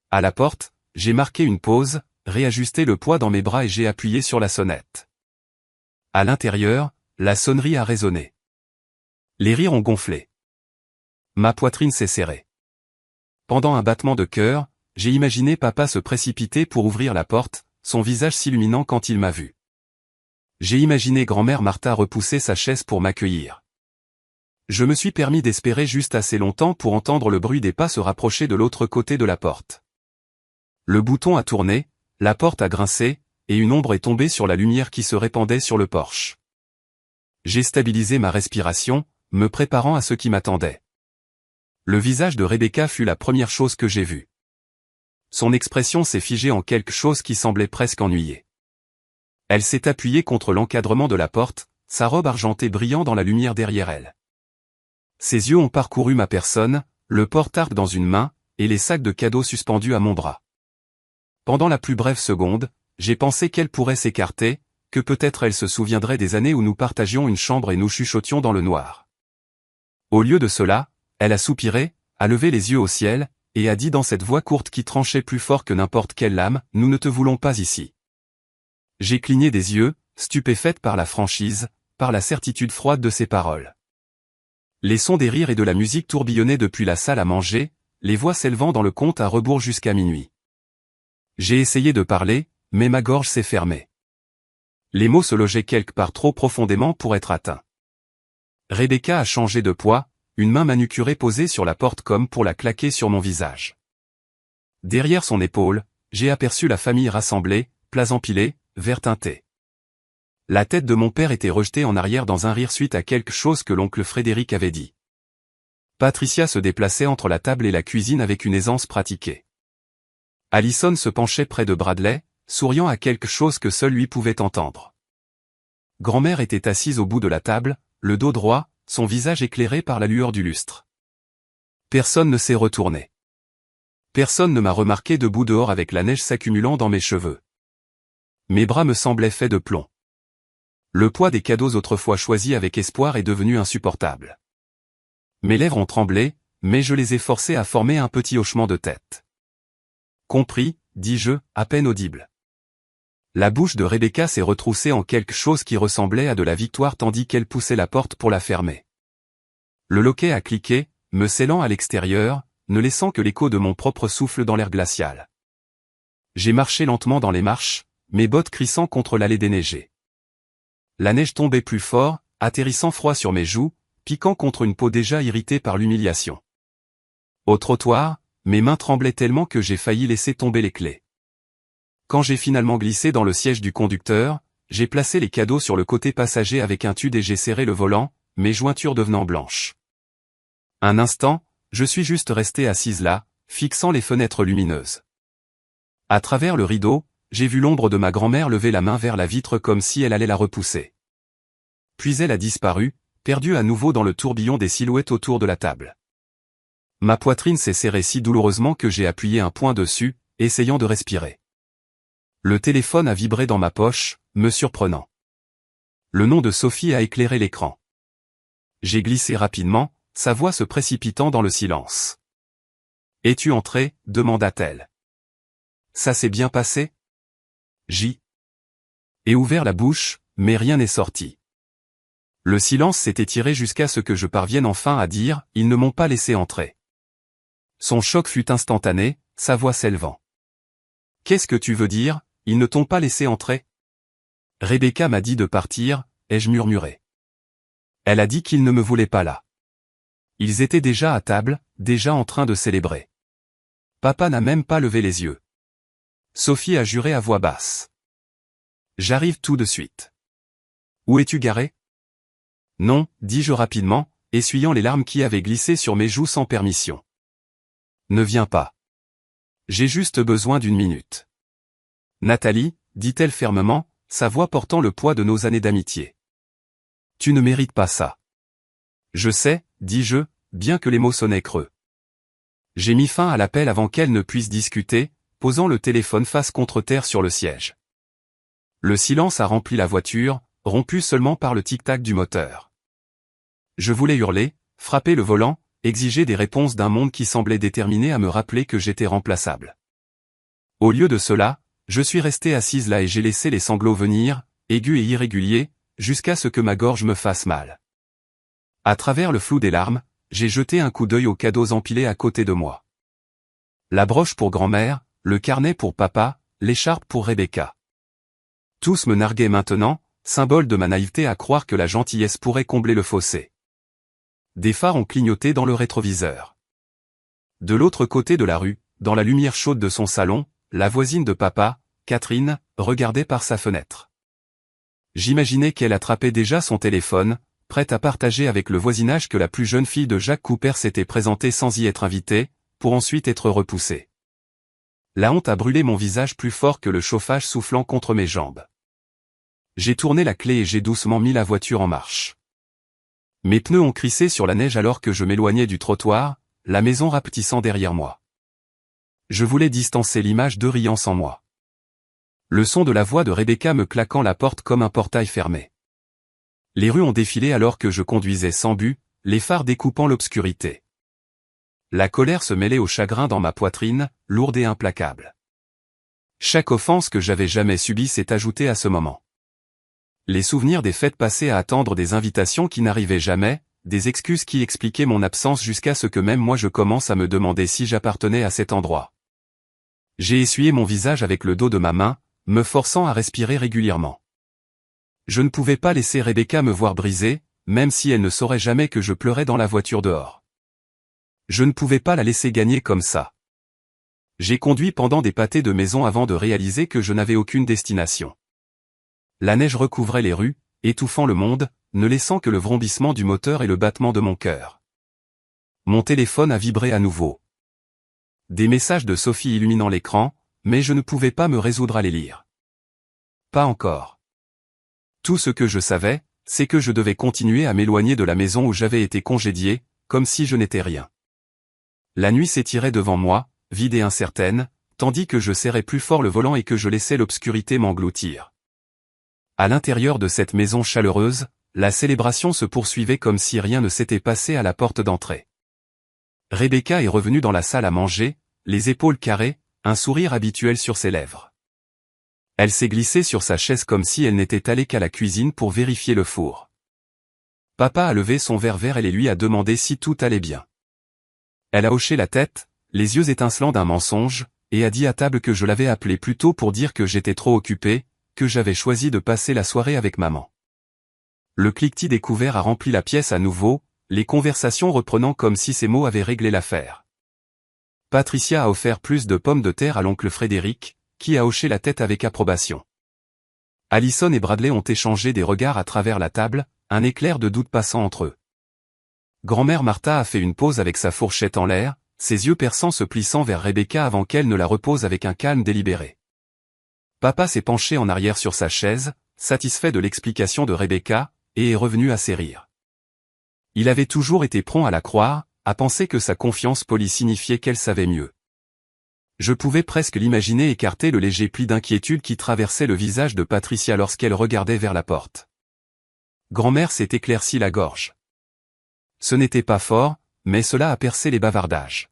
A: À la porte, j'ai marqué une pause, réajusté le poids dans mes bras et j'ai appuyé sur la sonnette. À l'intérieur, la sonnerie a résonné. Les rires ont gonflé. Ma poitrine s'est serrée. Pendant un battement de cœur, j'ai imaginé papa se précipiter pour ouvrir la porte, son visage s'illuminant quand il m'a vu. J'ai imaginé grand-mère Martha repousser sa chaise pour m'accueillir. Je me suis permis d'espérer juste assez longtemps pour entendre le bruit des pas se rapprocher de l'autre côté de la porte. Le bouton a tourné, la porte a grincé, et une ombre est tombée sur la lumière qui se répandait sur le porche. J'ai stabilisé ma respiration, me préparant à ce qui m'attendait. Le visage de Rebecca fut la première chose que j'ai vue. Son expression s'est figée en quelque chose qui semblait presque ennuyé. Elle s'est appuyée contre l'encadrement de la porte, sa robe argentée brillant dans la lumière derrière elle. Ses yeux ont parcouru ma personne, le porte-tarte dans une main, et les sacs de cadeaux suspendus à mon bras. Pendant la plus brève seconde, j'ai pensé qu'elle pourrait s'écarter, que peut-être elle se souviendrait des années où nous partagions une chambre et nous chuchotions dans le noir. Au lieu de cela, elle a soupiré, a levé les yeux au ciel, et a dit dans cette voix courte qui tranchait plus fort que n'importe quelle lame, « Nous ne te voulons pas ici. » J'ai cligné des yeux, stupéfaite par la franchise, par la certitude froide de ses paroles. Les sons des rires et de la musique tourbillonnaient depuis la salle à manger, les voix s'élevant dans le compte à rebours jusqu'à minuit. J'ai essayé de parler, mais ma gorge s'est fermée. Les mots se logeaient quelque part trop profondément pour être atteints. Rebecca a changé de poids, une main manucurée posée sur la porte comme pour la claquer sur mon visage. Derrière son épaule, j'ai aperçu la famille rassemblée, plats empilés, verre teinté. La tête de mon père était rejetée en arrière dans un rire suite à quelque chose que l'oncle Frédéric avait dit. Patricia se déplaçait entre la table et la cuisine avec une aisance pratiquée. Allison se penchait près de Bradley, souriant à quelque chose que seul lui pouvait entendre. Grand-mère était assise au bout de la table, le dos droit, son visage éclairé par la lueur du lustre. Personne ne s'est retourné. Personne ne m'a remarqué debout dehors avec la neige s'accumulant dans mes cheveux. Mes bras me semblaient faits de plomb. Le poids des cadeaux autrefois choisis avec espoir est devenu insupportable. Mes lèvres ont tremblé, mais je les ai forcées à former un petit hochement de tête. Compris, dis-je, à peine audible. La bouche de Rebecca s'est retroussée en quelque chose qui ressemblait à de la victoire tandis qu'elle poussait la porte pour la fermer. Le loquet a cliqué, me scellant à l'extérieur, ne laissant que l'écho de mon propre souffle dans l'air glacial. J'ai marché lentement dans les marches, mes bottes crissant contre l'allée déneigée. La neige tombait plus fort, atterrissant froid sur mes joues, piquant contre une peau déjà irritée par l'humiliation. Au trottoir, mes mains tremblaient tellement que j'ai failli laisser tomber les clés. Quand j'ai finalement glissé dans le siège du conducteur, j'ai placé les cadeaux sur le côté passager avec un tude et j'ai serré le volant, mes jointures devenant blanches. Un instant, je suis juste resté assise là, fixant les fenêtres lumineuses. À travers le rideau, j'ai vu l'ombre de ma grand-mère lever la main vers la vitre comme si elle allait la repousser. Puis elle a disparu, perdue à nouveau dans le tourbillon des silhouettes autour de la table. Ma poitrine s'est serrée si douloureusement que j'ai appuyé un poing dessus, essayant de respirer. Le téléphone a vibré dans ma poche, me surprenant. Le nom de Sophie a éclairé l'écran. J'ai glissé rapidement, sa voix se précipitant dans le silence. « Es-tu entré ?» demanda-t-elle. « Ça s'est bien passé ?» J'ai ouvert la bouche, mais rien n'est sorti. Le silence s'est étiré jusqu'à ce que je parvienne enfin à dire « Ils ne m'ont pas laissé entrer ». Son choc fut instantané, sa voix s'élevant. « Qu'est-ce que tu veux dire, ils ne t'ont pas laissé entrer ?» Rebecca m'a dit de partir, ai-je murmuré. Elle a dit qu'ils ne me voulaient pas là. Ils étaient déjà à table, déjà en train de célébrer. Papa n'a même pas levé les yeux. Sophie a juré à voix basse. J'arrive tout de suite. Où es-tu garé? Non, dis-je rapidement, essuyant les larmes qui avaient glissé sur mes joues sans permission. Ne viens pas. J'ai juste besoin d'une minute. Nathalie, dit-elle fermement, sa voix portant le poids de nos années d'amitié. Tu ne mérites pas ça. Je sais, dis-je, bien que les mots sonnaient creux. J'ai mis fin à l'appel avant qu'elle ne puisse discuter, posant le téléphone face contre terre sur le siège. Le silence a rempli la voiture, rompu seulement par le tic-tac du moteur. Je voulais hurler, frapper le volant, exiger des réponses d'un monde qui semblait déterminé à me rappeler que j'étais remplaçable. Au lieu de cela, je suis resté assise là et j'ai laissé les sanglots venir, aigus et irréguliers, jusqu'à ce que ma gorge me fasse mal. À travers le flou des larmes, j'ai jeté un coup d'œil aux cadeaux empilés à côté de moi. La broche pour grand-mère, le carnet pour papa, l'écharpe pour Rebecca. Tous me narguaient maintenant, symbole de ma naïveté à croire que la gentillesse pourrait combler le fossé. Des phares ont clignoté dans le rétroviseur. De l'autre côté de la rue, dans la lumière chaude de son salon, la voisine de papa, Catherine, regardait par sa fenêtre. J'imaginais qu'elle attrapait déjà son téléphone, prête à partager avec le voisinage que la plus jeune fille de Jacques Cooper s'était présentée sans y être invitée, pour ensuite être repoussée. La honte a brûlé mon visage plus fort que le chauffage soufflant contre mes jambes. J'ai tourné la clé et j'ai doucement mis la voiture en marche. Mes pneus ont crissé sur la neige alors que je m'éloignais du trottoir, la maison rapetissant derrière moi. Je voulais distancer l'image d'eux riant sans moi. Le son de la voix de Rebecca me claquant la porte comme un portail fermé. Les rues ont défilé alors que je conduisais sans but, les phares découpant l'obscurité. La colère se mêlait au chagrin dans ma poitrine, lourde et implacable. Chaque offense que j'avais jamais subie s'est ajoutée à ce moment. Les souvenirs des fêtes passées à attendre des invitations qui n'arrivaient jamais, des excuses qui expliquaient mon absence jusqu'à ce que même moi je commence à me demander si j'appartenais à cet endroit. J'ai essuyé mon visage avec le dos de ma main, me forçant à respirer régulièrement. Je ne pouvais pas laisser Rebecca me voir brisée, même si elle ne saurait jamais que je pleurais dans la voiture dehors. Je ne pouvais pas la laisser gagner comme ça. J'ai conduit pendant des pâtés de maison avant de réaliser que je n'avais aucune destination. La neige recouvrait les rues, étouffant le monde, ne laissant que le vrombissement du moteur et le battement de mon cœur. Mon téléphone a vibré à nouveau. Des messages de Sophie illuminant l'écran, mais je ne pouvais pas me résoudre à les lire. Pas encore. Tout ce que je savais, c'est que je devais continuer à m'éloigner de la maison où j'avais été congédié, comme si je n'étais rien. La nuit s'étirait devant moi, vide et incertaine, tandis que je serrais plus fort le volant et que je laissais l'obscurité m'engloutir. À l'intérieur de cette maison chaleureuse, la célébration se poursuivait comme si rien ne s'était passé à la porte d'entrée. Rebecca est revenue dans la salle à manger, les épaules carrées, un sourire habituel sur ses lèvres. Elle s'est glissée sur sa chaise comme si elle n'était allée qu'à la cuisine pour vérifier le four. Papa a levé son verre vert et lui a demandé si tout allait bien. Elle a hoché la tête, les yeux étincelants d'un mensonge, et a dit à table que je l'avais appelé plus tôt pour dire que j'étais trop occupé, que j'avais choisi de passer la soirée avec maman. Le cliquetis des couverts a rempli la pièce à nouveau, les conversations reprenant comme si ces mots avaient réglé l'affaire. Patricia a offert plus de pommes de terre à l'oncle Frédéric, qui a hoché la tête avec approbation. Allison et Bradley ont échangé des regards à travers la table, un éclair de doute passant entre eux. Grand-mère Martha a fait une pause avec sa fourchette en l'air, ses yeux perçants se plissant vers Rebecca avant qu'elle ne la repose avec un calme délibéré. Papa s'est penché en arrière sur sa chaise, satisfait de l'explication de Rebecca, et est revenu à ses rires. Il avait toujours été prompt à la croire, à penser que sa confiance polie signifiait qu'elle savait mieux. Je pouvais presque l'imaginer écarter le léger pli d'inquiétude qui traversait le visage de Patricia lorsqu'elle regardait vers la porte. Grand-mère s'est éclairci la gorge. Ce n'était pas fort, mais cela a percé les bavardages.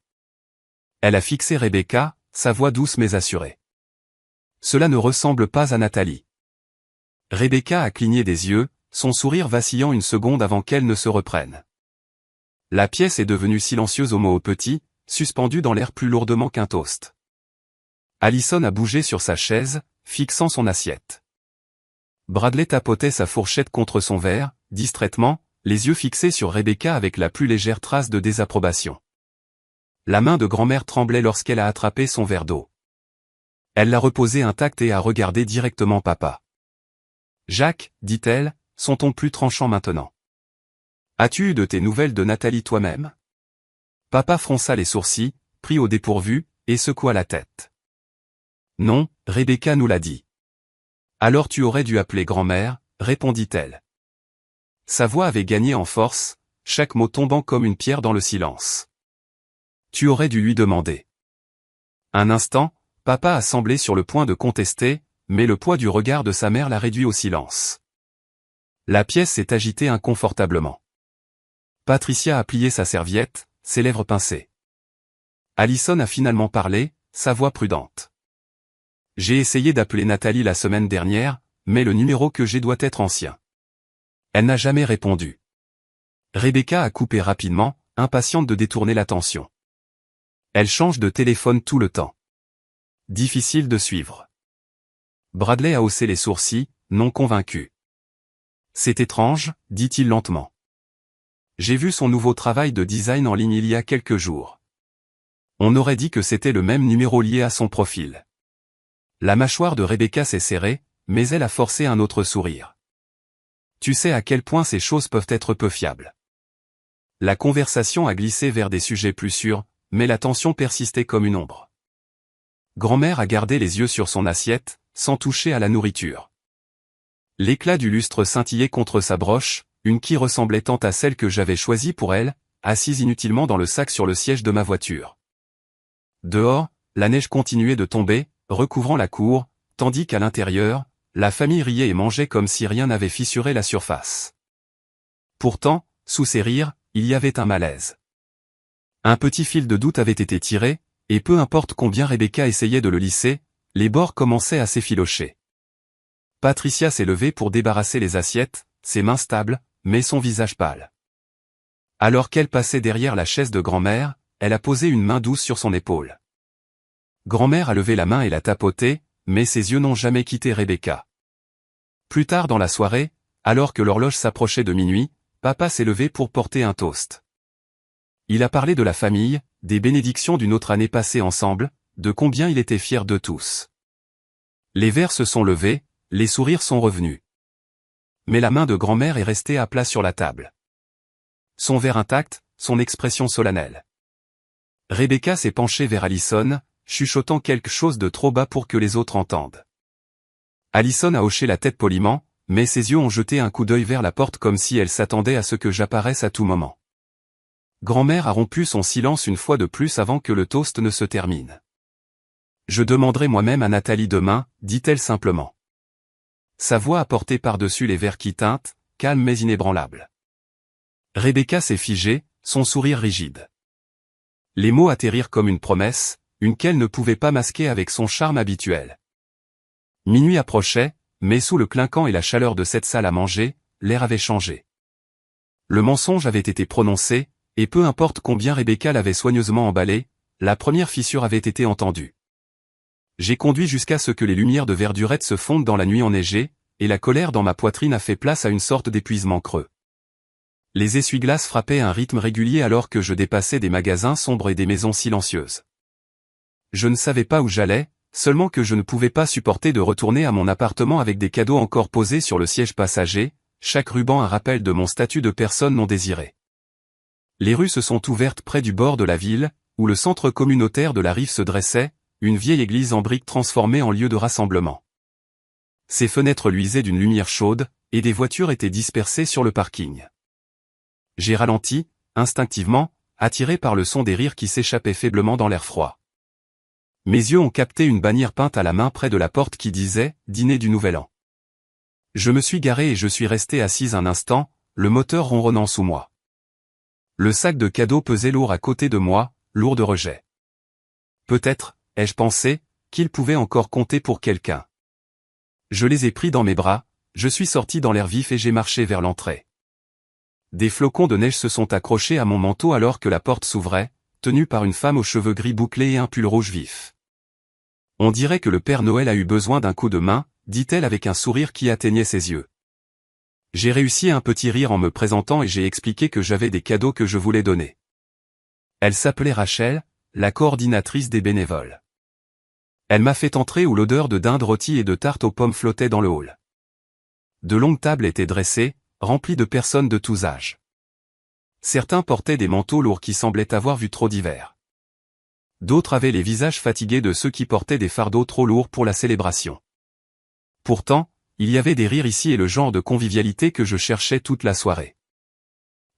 A: Elle a fixé Rebecca, sa voix douce mais assurée. Cela ne ressemble pas à Nathalie. Rebecca a cligné des yeux, son sourire vacillant une seconde avant qu'elle ne se reprenne. La pièce est devenue silencieuse au mot petit, suspendue dans l'air plus lourdement qu'un toast. Allison a bougé sur sa chaise, fixant son assiette. Bradley tapotait sa fourchette contre son verre, distraitement, les yeux fixés sur Rebecca avec la plus légère trace de désapprobation. La main de grand-mère tremblait lorsqu'elle a attrapé son verre d'eau. Elle l'a reposé intact et a regardé directement papa. « Jacques, dit-elle, son ton plus tranchant maintenant. As-tu eu de tes nouvelles de Nathalie toi-même » Papa fronça les sourcils, pris au dépourvu, et secoua la tête. « Non, Rebecca nous l'a dit. »« Alors tu aurais dû appeler grand-mère, » répondit-elle. Sa voix avait gagné en force, chaque mot tombant comme une pierre dans le silence. « Tu aurais dû lui demander. » Un instant, papa a semblé sur le point de contester, mais le poids du regard de sa mère l'a réduit au silence. La pièce s'est agitée inconfortablement. Patricia a plié sa serviette, ses lèvres pincées. Allison a finalement parlé, sa voix prudente. « J'ai essayé d'appeler Nathalie la semaine dernière, mais le numéro que j'ai doit être ancien. » Elle n'a jamais répondu. Rebecca a coupé rapidement, impatiente de détourner l'attention. Elle change de téléphone tout le temps. Difficile de suivre. Bradley a haussé les sourcils, non convaincu. C'est étrange, dit-il lentement. J'ai vu son nouveau travail de design en ligne il y a quelques jours. On aurait dit que c'était le même numéro lié à son profil. La mâchoire de Rebecca s'est serrée, mais elle a forcé un autre sourire. Tu sais à quel point ces choses peuvent être peu fiables. La conversation a glissé vers des sujets plus sûrs, mais la tension persistait comme une ombre. Grand-mère a gardé les yeux sur son assiette, sans toucher à la nourriture. L'éclat du lustre scintillait contre sa broche, une qui ressemblait tant à celle que j'avais choisie pour elle, assise inutilement dans le sac sur le siège de ma voiture. Dehors, la neige continuait de tomber, recouvrant la cour, tandis qu'à l'intérieur, la famille riait et mangeait comme si rien n'avait fissuré la surface. Pourtant, sous ces rires, il y avait un malaise. Un petit fil de doute avait été tiré, et peu importe combien Rebecca essayait de le lisser, les bords commençaient à s'effilocher. Patricia s'est levée pour débarrasser les assiettes, ses mains stables, mais son visage pâle. Alors qu'elle passait derrière la chaise de grand-mère, elle a posé une main douce sur son épaule. Grand-mère a levé la main et l'a tapotée, mais ses yeux n'ont jamais quitté Rebecca. Plus tard dans la soirée, alors que l'horloge s'approchait de minuit, papa s'est levé pour porter un toast. Il a parlé de la famille, des bénédictions d'une autre année passée ensemble, de combien il était fier de tous. Les verres se sont levés, les sourires sont revenus. Mais la main de grand-mère est restée à plat sur la table. Son verre intact, son expression solennelle. Rebecca s'est penchée vers Allison, chuchotant quelque chose de trop bas pour que les autres entendent. Allison a hoché la tête poliment, mais ses yeux ont jeté un coup d'œil vers la porte comme si elle s'attendait à ce que j'apparaisse à tout moment. Grand-mère a rompu son silence une fois de plus avant que le toast ne se termine. Je demanderai moi-même à Nathalie demain, dit-elle simplement. Sa voix a porté par-dessus les verres qui tintent, calme mais inébranlable. Rebecca s'est figée, son sourire rigide. Les mots atterrirent comme une promesse, une qu'elle ne pouvait pas masquer avec son charme habituel. Minuit approchait, mais sous le clinquant et la chaleur de cette salle à manger, l'air avait changé. Le mensonge avait été prononcé, et peu importe combien Rebecca l'avait soigneusement emballé, la première fissure avait été entendue. J'ai conduit jusqu'à ce que les lumières de verdurette se fondent dans la nuit enneigée, et la colère dans ma poitrine a fait place à une sorte d'épuisement creux. Les essuie-glaces frappaient à un rythme régulier alors que je dépassais des magasins sombres et des maisons silencieuses. Je ne savais pas où j'allais, seulement que je ne pouvais pas supporter de retourner à mon appartement avec des cadeaux encore posés sur le siège passager, chaque ruban un rappel de mon statut de personne non désirée. Les rues se sont ouvertes près du bord de la ville, où le centre communautaire de la rive se dressait, une vieille église en briques transformée en lieu de rassemblement. Ses fenêtres luisaient d'une lumière chaude, et des voitures étaient dispersées sur le parking. J'ai ralenti, instinctivement, attiré par le son des rires qui s'échappaient faiblement dans l'air froid. Mes yeux ont capté une bannière peinte à la main près de la porte qui disait « Dîner du Nouvel An ». Je me suis garé et je suis resté assise un instant, le moteur ronronnant sous moi. Le sac de cadeaux pesait lourd à côté de moi, lourd de rejet. Peut-être, ai-je pensé, qu'il pouvait encore compter pour quelqu'un. Je les ai pris dans mes bras, je suis sorti dans l'air vif et j'ai marché vers l'entrée. Des flocons de neige se sont accrochés à mon manteau alors que la porte s'ouvrait, tenue par une femme aux cheveux gris bouclés et un pull rouge vif. On dirait que le Père Noël a eu besoin d'un coup de main, dit-elle avec un sourire qui atteignait ses yeux. J'ai réussi un petit rire en me présentant et j'ai expliqué que j'avais des cadeaux que je voulais donner. Elle s'appelait Rachel, la coordinatrice des bénévoles. Elle m'a fait entrer où l'odeur de dinde rôtie et de tarte aux pommes flottait dans le hall. De longues tables étaient dressées, remplies de personnes de tous âges. Certains portaient des manteaux lourds qui semblaient avoir vu trop d'hiver. D'autres avaient les visages fatigués de ceux qui portaient des fardeaux trop lourds pour la célébration. Pourtant, il y avait des rires ici et le genre de convivialité que je cherchais toute la soirée.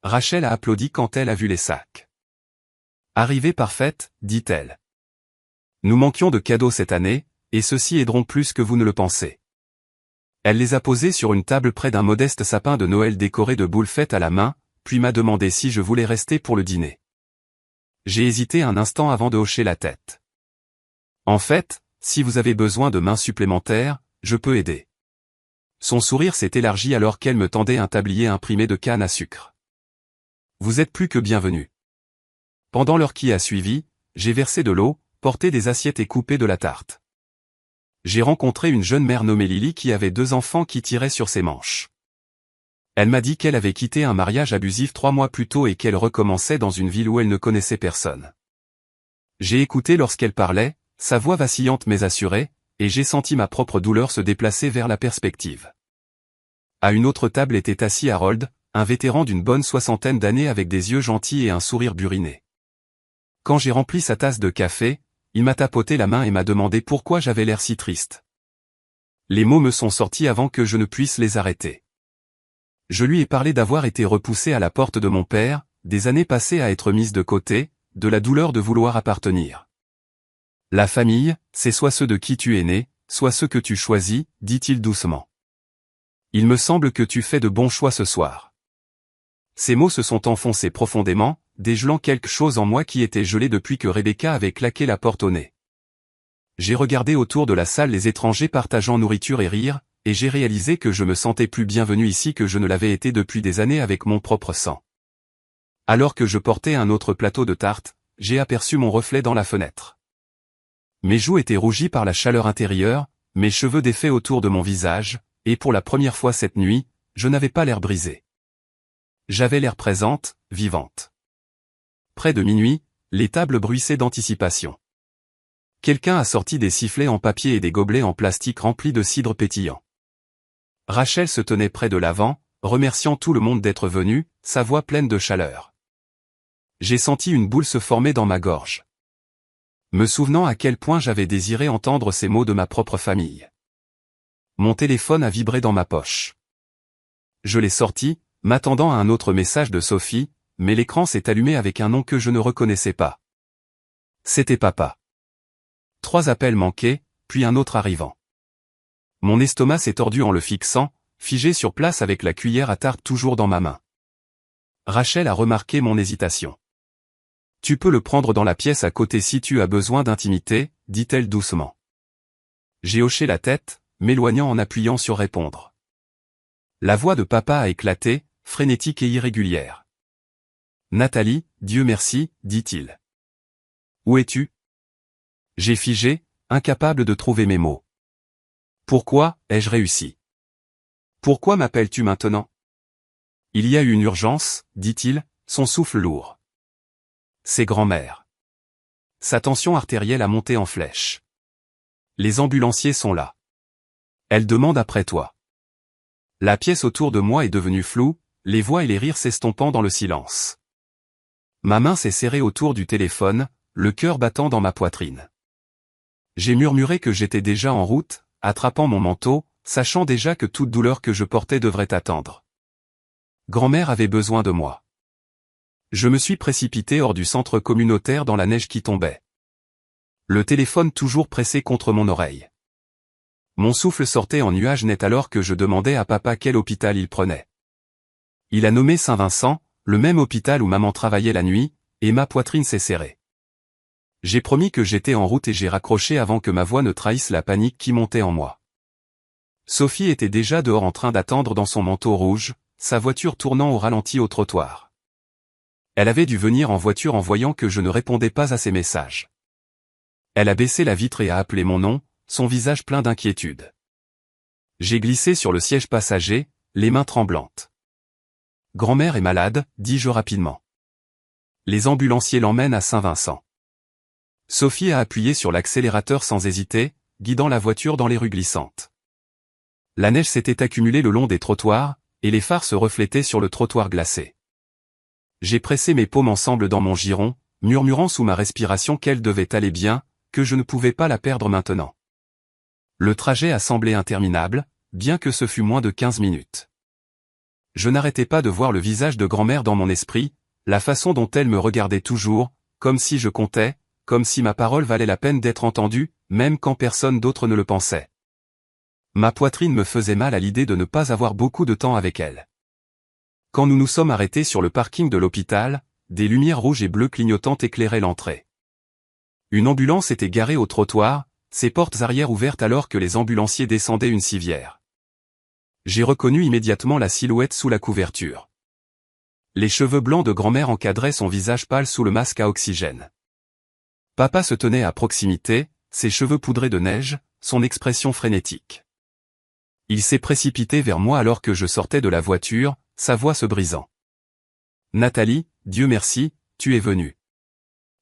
A: Rachel a applaudi quand elle a vu les sacs. « Arrivée parfaite, dit-elle. Nous manquions de cadeaux cette année, et ceux-ci aideront plus que vous ne le pensez. » Elle les a posés sur une table près d'un modeste sapin de Noël décoré de boules faites à la main, puis m'a demandé si je voulais rester pour le dîner. J'ai hésité un instant avant de hocher la tête. En fait, si vous avez besoin de mains supplémentaires, je peux aider. Son sourire s'est élargi alors qu'elle me tendait un tablier imprimé de canne à sucre. Vous êtes plus que bienvenue. Pendant l'heure qui a suivi, j'ai versé de l'eau, porté des assiettes et coupé de la tarte. J'ai rencontré une jeune mère nommée Lily qui avait 2 enfants qui tiraient sur ses manches. Elle m'a dit qu'elle avait quitté un mariage abusif 3 mois plus tôt et qu'elle recommençait dans une ville où elle ne connaissait personne. J'ai écouté lorsqu'elle parlait, sa voix vacillante mais assurée, et j'ai senti ma propre douleur se déplacer vers la perspective. À une autre table était assis Harold, un vétéran d'une bonne 60aine d'années avec des yeux gentils et un sourire buriné. Quand j'ai rempli sa tasse de café, il m'a tapoté la main et m'a demandé pourquoi j'avais l'air si triste. Les mots me sont sortis avant que je ne puisse les arrêter. Je lui ai parlé d'avoir été repoussé à la porte de mon père, des années passées à être mises de côté, de la douleur de vouloir appartenir. La famille, c'est soit ceux de qui tu es né, soit ceux que tu choisis, dit-il doucement. Il me semble que tu fais de bons choix ce soir. Ces mots se sont enfoncés profondément, dégelant quelque chose en moi qui était gelé depuis que Rebecca avait claqué la porte au nez. J'ai regardé autour de la salle les étrangers partageant nourriture et rire, et j'ai réalisé que je me sentais plus bienvenu ici que je ne l'avais été depuis des années avec mon propre sang. Alors que je portais un autre plateau de tarte, j'ai aperçu mon reflet dans la fenêtre. Mes joues étaient rougies par la chaleur intérieure, mes cheveux défaits autour de mon visage, et pour la première fois cette nuit, je n'avais pas l'air brisé. J'avais l'air présente, vivante. Près de minuit, les tables bruissaient d'anticipation. Quelqu'un a sorti des sifflets en papier et des gobelets en plastique remplis de cidre pétillant. Rachel se tenait près de l'avant, remerciant tout le monde d'être venu, sa voix pleine de chaleur. J'ai senti une boule se former dans ma gorge. Me souvenant à quel point j'avais désiré entendre ces mots de ma propre famille. Mon téléphone a vibré dans ma poche. Je l'ai sorti, m'attendant à un autre message de Sophie, mais l'écran s'est allumé avec un nom que je ne reconnaissais pas. C'était papa. 3 appels manqués, puis un autre arrivant. Mon estomac s'est tordu en le fixant, figé sur place avec la cuillère à tarte toujours dans ma main. Rachel a remarqué mon hésitation. « Tu peux le prendre dans la pièce à côté si tu as besoin d'intimité, dit-elle doucement. J'ai hoché la tête, m'éloignant en appuyant sur répondre. La voix de papa a éclaté, frénétique et irrégulière. Nathalie, Dieu merci, dit-il. Où es-tu? J'ai figé, incapable de trouver mes mots. Pourquoi ai-je réussi? Pourquoi m'appelles-tu maintenant? Il y a eu une urgence, dit-il, son souffle lourd. C'est grand-mère. Sa tension artérielle a monté en flèche. Les ambulanciers sont là. Elle demande après toi. La pièce autour de moi est devenue floue, les voix et les rires s'estompant dans le silence. Ma main s'est serrée autour du téléphone, le cœur battant dans ma poitrine. J'ai murmuré que j'étais déjà en route, attrapant mon manteau, sachant déjà que toute douleur que je portais devrait attendre. Grand-mère avait besoin de moi. Je me suis précipité hors du centre communautaire dans la neige qui tombait. Le téléphone toujours pressé contre mon oreille. Mon souffle sortait en nuages nets alors que je demandais à papa quel hôpital il prenait. Il a nommé Saint-Vincent, le même hôpital où maman travaillait la nuit, et ma poitrine s'est serrée. J'ai promis que j'étais en route et j'ai raccroché avant que ma voix ne trahisse la panique qui montait en moi. Sophie était déjà dehors en train d'attendre dans son manteau rouge, sa voiture tournant au ralenti au trottoir. Elle avait dû venir en voiture en voyant que je ne répondais pas à ses messages. Elle a baissé la vitre et a appelé mon nom, son visage plein d'inquiétude. J'ai glissé sur le siège passager, les mains tremblantes. Grand-mère est malade, dis-je rapidement. Les ambulanciers l'emmènent à Saint-Vincent. Sophie a appuyé sur l'accélérateur sans hésiter, guidant la voiture dans les rues glissantes. La neige s'était accumulée le long des trottoirs, et les phares se reflétaient sur le trottoir glacé. J'ai pressé mes paumes ensemble dans mon giron, murmurant sous ma respiration qu'elle devait aller bien, que je ne pouvais pas la perdre maintenant. Le trajet a semblé interminable, bien que ce fût moins de 15 minutes. Je n'arrêtais pas de voir le visage de grand-mère dans mon esprit, la façon dont elle me regardait toujours, comme si je comptais, comme si ma parole valait la peine d'être entendue, même quand personne d'autre ne le pensait. Ma poitrine me faisait mal à l'idée de ne pas avoir beaucoup de temps avec elle. Quand nous nous sommes arrêtés sur le parking de l'hôpital, des lumières rouges et bleues clignotantes éclairaient l'entrée. Une ambulance était garée au trottoir, ses portes arrière ouvertes alors que les ambulanciers descendaient une civière. J'ai reconnu immédiatement la silhouette sous la couverture. Les cheveux blancs de grand-mère encadraient son visage pâle sous le masque à oxygène. Papa se tenait à proximité, ses cheveux poudrés de neige, son expression frénétique. Il s'est précipité vers moi alors que je sortais de la voiture, sa voix se brisant. « Nathalie, Dieu merci, tu es venue.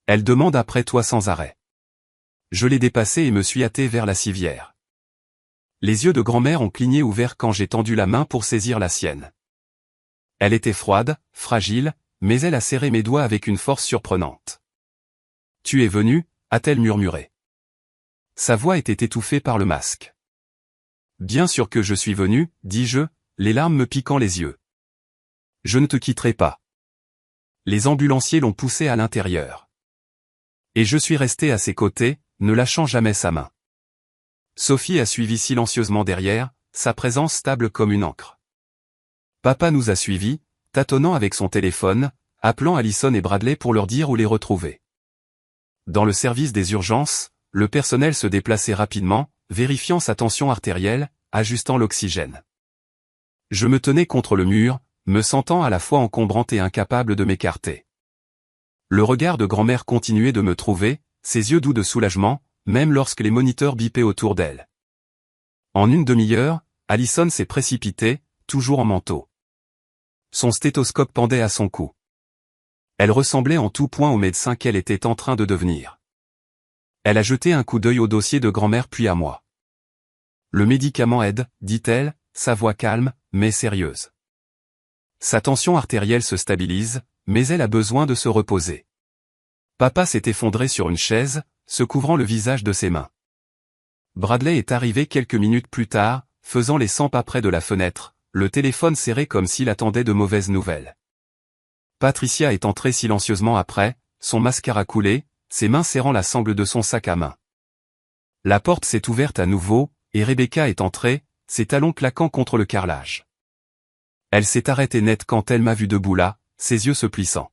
A: Elle demande après toi sans arrêt. » Je l'ai dépassée et me suis hâté vers la civière. Les yeux de grand-mère ont cligné ouverts quand j'ai tendu la main pour saisir la sienne. Elle était froide, fragile, mais elle a serré mes doigts avec une force surprenante. « Tu es venue » a-t-elle murmuré. Sa voix était étouffée par le masque. « Bien sûr que je suis venu, dis-je, les larmes me piquant les yeux. Je ne te quitterai pas. » Les ambulanciers l'ont poussé à l'intérieur. Et je suis resté à ses côtés, ne lâchant jamais sa main. Sophie a suivi silencieusement derrière, sa présence stable comme une ancre. Papa nous a suivis, tâtonnant avec son téléphone, appelant Allison et Bradley pour leur dire où les retrouver. Dans le service des urgences, le personnel se déplaçait rapidement, vérifiant sa tension artérielle, ajustant l'oxygène. Je me tenais contre le mur, me sentant à la fois encombrante et incapable de m'écarter. Le regard de grand-mère continuait de me trouver, ses yeux doux de soulagement, même lorsque les moniteurs bipaient autour d'elle. En une demi-heure, Allison s'est précipitée, toujours en manteau. Son stéthoscope pendait à son cou. Elle ressemblait en tout point au médecin qu'elle était en train de devenir. Elle a jeté un coup d'œil au dossier de grand-mère puis à moi. « Le médicament aide, dit-elle, sa voix calme, mais sérieuse. Sa tension artérielle se stabilise, mais elle a besoin de se reposer. Papa s'est effondré sur une chaise, se couvrant le visage de ses mains. Bradley est arrivé quelques minutes plus tard, faisant les 100 pas près de la fenêtre, le téléphone serré comme s'il attendait de mauvaises nouvelles. Patricia est entrée silencieusement après, son mascara coulé, ses mains serrant la sangle de son sac à main. La porte s'est ouverte à nouveau, et Rebecca est entrée, ses talons claquant contre le carrelage. Elle s'est arrêtée net quand elle m'a vu debout là, ses yeux se plissant.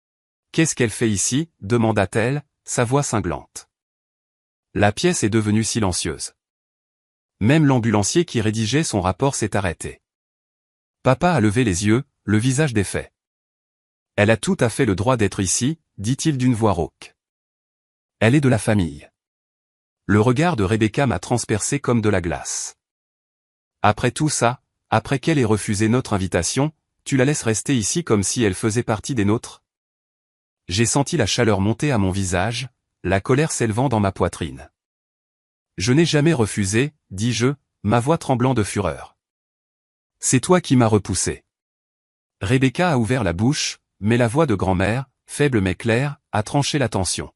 A: « Qu'est-ce qu'elle fait ici » demanda-t-elle, sa voix cinglante. La pièce est devenue silencieuse. Même l'ambulancier qui rédigeait son rapport s'est arrêté. Papa a levé les yeux, le visage défait. « Elle a tout à fait le droit d'être ici » dit-il d'une voix rauque. « Elle est de la famille. » Le regard de Rebecca m'a transpercé comme de la glace. « Après tout ça, après qu'elle ait refusé notre invitation, tu la laisses rester ici comme si elle faisait partie des nôtres ?» J'ai senti la chaleur monter à mon visage, la colère s'élevant dans ma poitrine. « Je n'ai jamais refusé, dis-je, ma voix tremblant de fureur. C'est toi qui m'as repoussé. » Rebecca a ouvert la bouche, mais la voix de grand-mère, faible mais claire, a tranché la tension.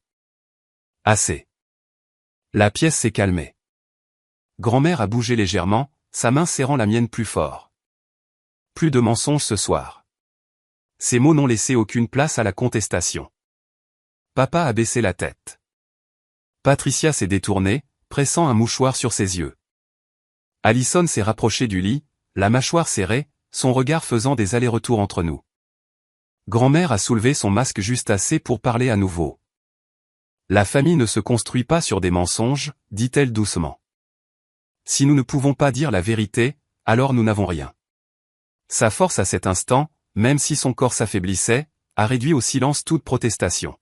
A: « Assez. » La pièce s'est calmée. Grand-mère a bougé légèrement, sa main serrant la mienne plus fort. « Plus de mensonges ce soir. » Ces mots n'ont laissé aucune place à la contestation. Papa a baissé la tête. Patricia s'est détournée, pressant un mouchoir sur ses yeux. Allison s'est rapprochée du lit, la mâchoire serrée, son regard faisant des allers-retours entre nous. Grand-mère a soulevé son masque juste assez pour parler à nouveau. « La famille ne se construit pas sur des mensonges, dit-elle doucement. Si nous ne pouvons pas dire la vérité, alors nous n'avons rien. » Sa force à cet instant, même si son corps s'affaiblissait, a réduit au silence toute protestation.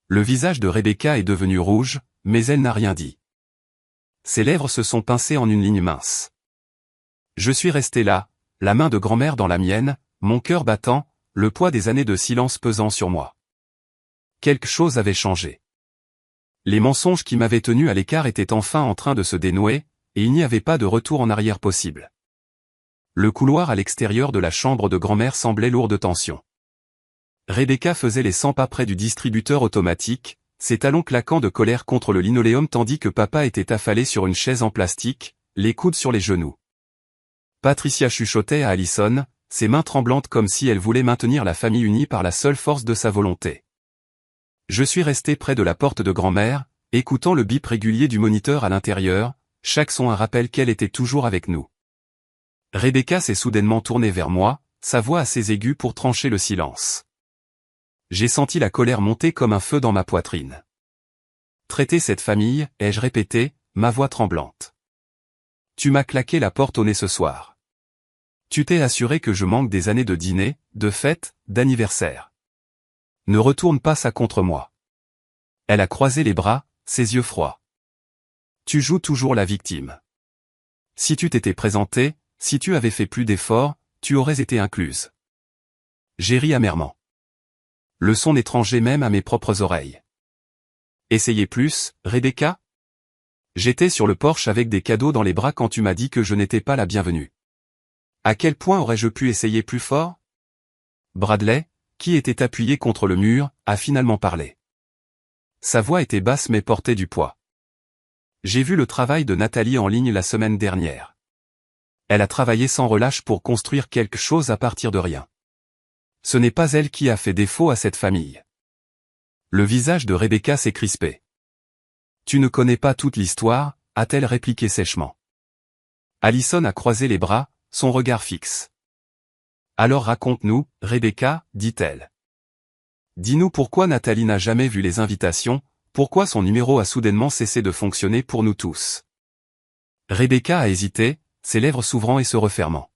A: Le visage de Rebecca est devenu rouge, mais elle n'a rien dit. Ses lèvres se sont pincées en une ligne mince. Je suis resté là, la main de grand-mère dans la mienne, mon cœur battant, le poids des années de silence pesant sur moi. Quelque chose avait changé. Les mensonges qui m'avaient tenu à l'écart étaient enfin en train de se dénouer, et il n'y avait pas de retour en arrière possible. Le couloir à l'extérieur de la chambre de grand-mère semblait lourd de tension. Rebecca faisait les 100 pas près du distributeur automatique, ses talons claquant de colère contre le linoléum tandis que papa était affalé sur une chaise en plastique, les coudes sur les genoux. Patricia chuchotait à Allison, ses mains tremblantes comme si elle voulait maintenir la famille unie par la seule force de sa volonté. Je suis resté près de la porte de grand-mère, écoutant le bip régulier du moniteur à l'intérieur, chaque son un rappel qu'elle était toujours avec nous. Rebecca s'est soudainement tournée vers moi, sa voix assez aiguë pour trancher le silence. J'ai senti la colère monter comme un feu dans ma poitrine. Traiter cette famille, ai-je répété, ma voix tremblante. Tu m'as claqué la porte au nez ce soir. Tu t'es assuré que je manque des années de dîner, de fêtes, d'anniversaires. Ne retourne pas ça contre moi. Elle a croisé les bras, ses yeux froids. Tu joues toujours la victime. Si tu t'étais présentée, si tu avais fait plus d'efforts, tu aurais été incluse. J'ai ri amèrement. Le son étranger même à mes propres oreilles. Essayez plus, Rebecca ? J'étais sur le porche avec des cadeaux dans les bras quand tu m'as dit que je n'étais pas la bienvenue. À quel point aurais-je pu essayer plus fort ? Bradley, qui était appuyé contre le mur, a finalement parlé. Sa voix était basse mais portait du poids. J'ai vu le travail de Nathalie en ligne la semaine dernière. Elle a travaillé sans relâche pour construire quelque chose à partir de rien. Ce n'est pas elle qui a fait défaut à cette famille. Le visage de Rebecca s'est crispé. Tu ne connais pas toute l'histoire, a-t-elle répliqué sèchement. Allison a croisé les bras, son regard fixe. Alors raconte-nous, Rebecca, dit-elle. Dis-nous pourquoi Nathalie n'a jamais vu les invitations, pourquoi son numéro a soudainement cessé de fonctionner pour nous tous. Rebecca a hésité, ses lèvres s'ouvrant et se refermant.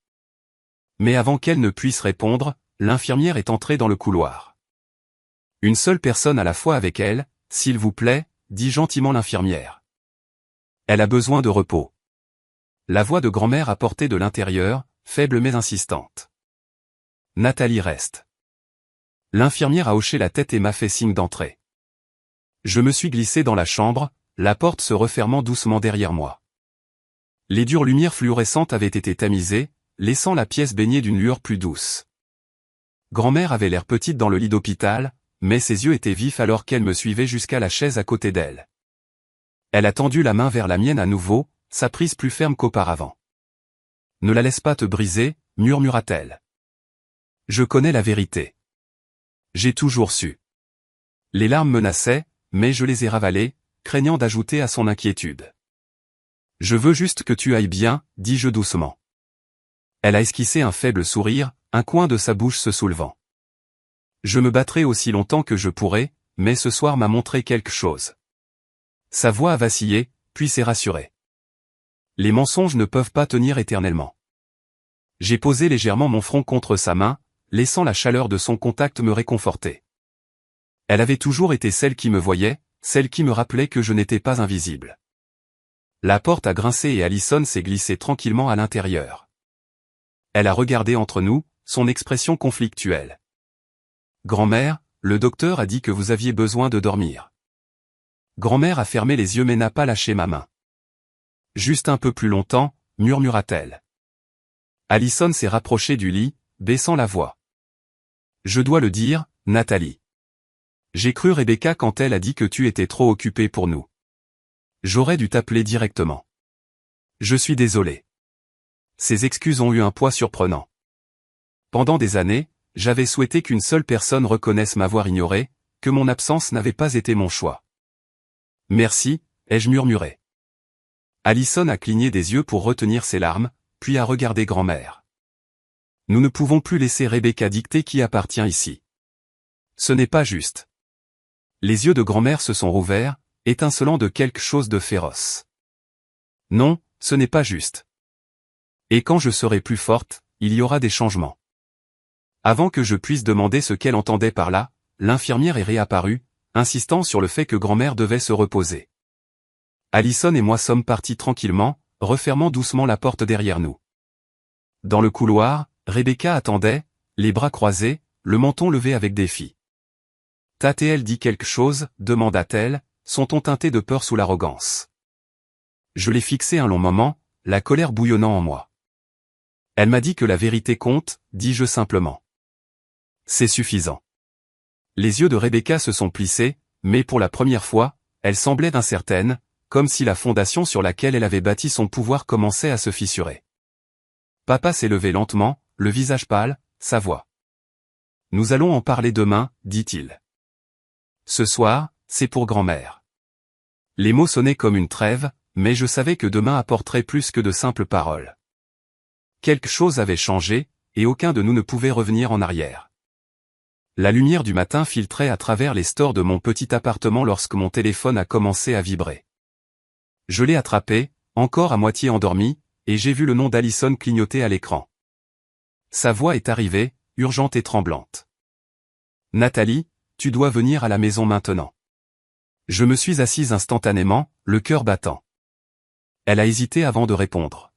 A: Mais avant qu'elle ne puisse répondre, l'infirmière est entrée dans le couloir. Une seule personne à la fois avec elle, s'il vous plaît, dit gentiment l'infirmière. Elle a besoin de repos. La voix de grand-mère a porté de l'intérieur, faible mais insistante. Nathalie reste. L'infirmière a hoché la tête et m'a fait signe d'entrer. Je me suis glissé dans la chambre, la porte se refermant doucement derrière moi. Les dures lumières fluorescentes avaient été tamisées, laissant la pièce baignée d'une lueur plus douce. Grand-mère avait l'air petite dans le lit d'hôpital, mais ses yeux étaient vifs alors qu'elle me suivait jusqu'à la chaise à côté d'elle. Elle a tendu la main vers la mienne à nouveau, sa prise plus ferme qu'auparavant. « Ne la laisse pas te briser », murmura-t-elle. Je connais la vérité. J'ai toujours su. Les larmes menaçaient, mais je les ai ravalées, craignant d'ajouter à son inquiétude. « Je veux juste que tu ailles bien, dis-je doucement. » Elle a esquissé un faible sourire, un coin de sa bouche se soulevant. Je me battrai aussi longtemps que je pourrai, mais ce soir m'a montré quelque chose. Sa voix a vacillé, puis s'est rassurée. Les mensonges ne peuvent pas tenir éternellement. J'ai posé légèrement mon front contre sa main, laissant la chaleur de son contact me réconforter. Elle avait toujours été celle qui me voyait, celle qui me rappelait que je n'étais pas invisible. La porte a grincé et Allison s'est glissée tranquillement à l'intérieur. Elle a regardé entre nous, son expression conflictuelle. « Grand-mère, le docteur a dit que vous aviez besoin de dormir. » Grand-mère a fermé les yeux mais n'a pas lâché ma main. « Juste un peu plus longtemps, » murmura-t-elle. Allison s'est rapprochée du lit, baissant la voix. « Je dois le dire, Nathalie. J'ai cru Rebecca quand elle a dit que tu étais trop occupée pour nous. J'aurais dû t'appeler directement. Je suis désolé. » Ces excuses ont eu un poids surprenant. Pendant des années, j'avais souhaité qu'une seule personne reconnaisse m'avoir ignoré, que mon absence n'avait pas été mon choix. « Merci », ai-je murmuré. Allison a cligné des yeux pour retenir ses larmes, puis a regardé grand-mère. « Nous ne pouvons plus laisser Rebecca dicter qui appartient ici. Ce n'est pas juste. » Les yeux de grand-mère se sont rouverts, étincelant de quelque chose de féroce. « Non, ce n'est pas juste. Et quand je serai plus forte, il y aura des changements. » Avant que je puisse demander ce qu'elle entendait par là, l'infirmière est réapparue, insistant sur le fait que grand-mère devait se reposer. Allison et moi sommes partis tranquillement, refermant doucement la porte derrière nous. Dans le couloir, Rebecca attendait, les bras croisés, le menton levé avec défi. « T'a-t-elle dit quelque chose ?» demanda-t-elle, son ton teinté de peur sous l'arrogance. Je l'ai fixé un long moment, la colère bouillonnant en moi. « Elle m'a dit que la vérité compte, dis-je simplement. C'est suffisant. » Les yeux de Rebecca se sont plissés, mais pour la première fois, elle semblait incertaine, comme si la fondation sur laquelle elle avait bâti son pouvoir commençait à se fissurer. Papa s'est levé lentement, le visage pâle, sa voix. « Nous allons en parler demain, dit-il. Ce soir, c'est pour grand-mère. » Les mots sonnaient comme une trêve, mais je savais que demain apporterait plus que de simples paroles. Quelque chose avait changé, et aucun de nous ne pouvait revenir en arrière. La lumière du matin filtrait à travers les stores de mon petit appartement lorsque mon téléphone a commencé à vibrer. Je l'ai attrapé, encore à moitié endormi, et j'ai vu le nom d'Allison clignoter à l'écran. Sa voix est arrivée, urgente et tremblante. « Nathalie, tu dois venir à la maison maintenant. » Je me suis assise instantanément, le cœur battant. Elle a hésité avant de répondre.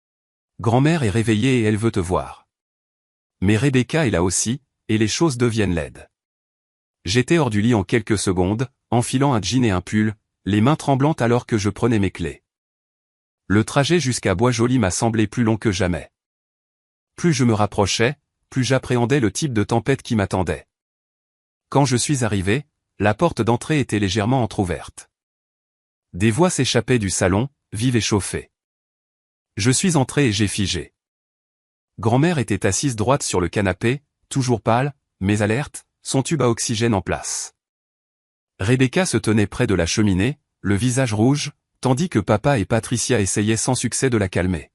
A: « Grand-mère est réveillée et elle veut te voir. » Mais Rebecca est là aussi, et les choses deviennent laides. J'étais hors du lit en quelques secondes, enfilant un jean et un pull, les mains tremblantes alors que je prenais mes clés. Le trajet jusqu'à Bois-Joli m'a semblé plus long que jamais. Plus je me rapprochais, plus j'appréhendais le type de tempête qui m'attendait. Quand je suis arrivé, la porte d'entrée était légèrement entr'ouverte. Des voix s'échappaient du salon, vives et chauffées. Je suis entré et j'ai figé. Grand-mère était assise droite sur le canapé, toujours pâle, mais alerte, son tube à oxygène en place. Rebecca se tenait près de la cheminée, le visage rouge, tandis que papa et Patricia essayaient sans succès de la calmer.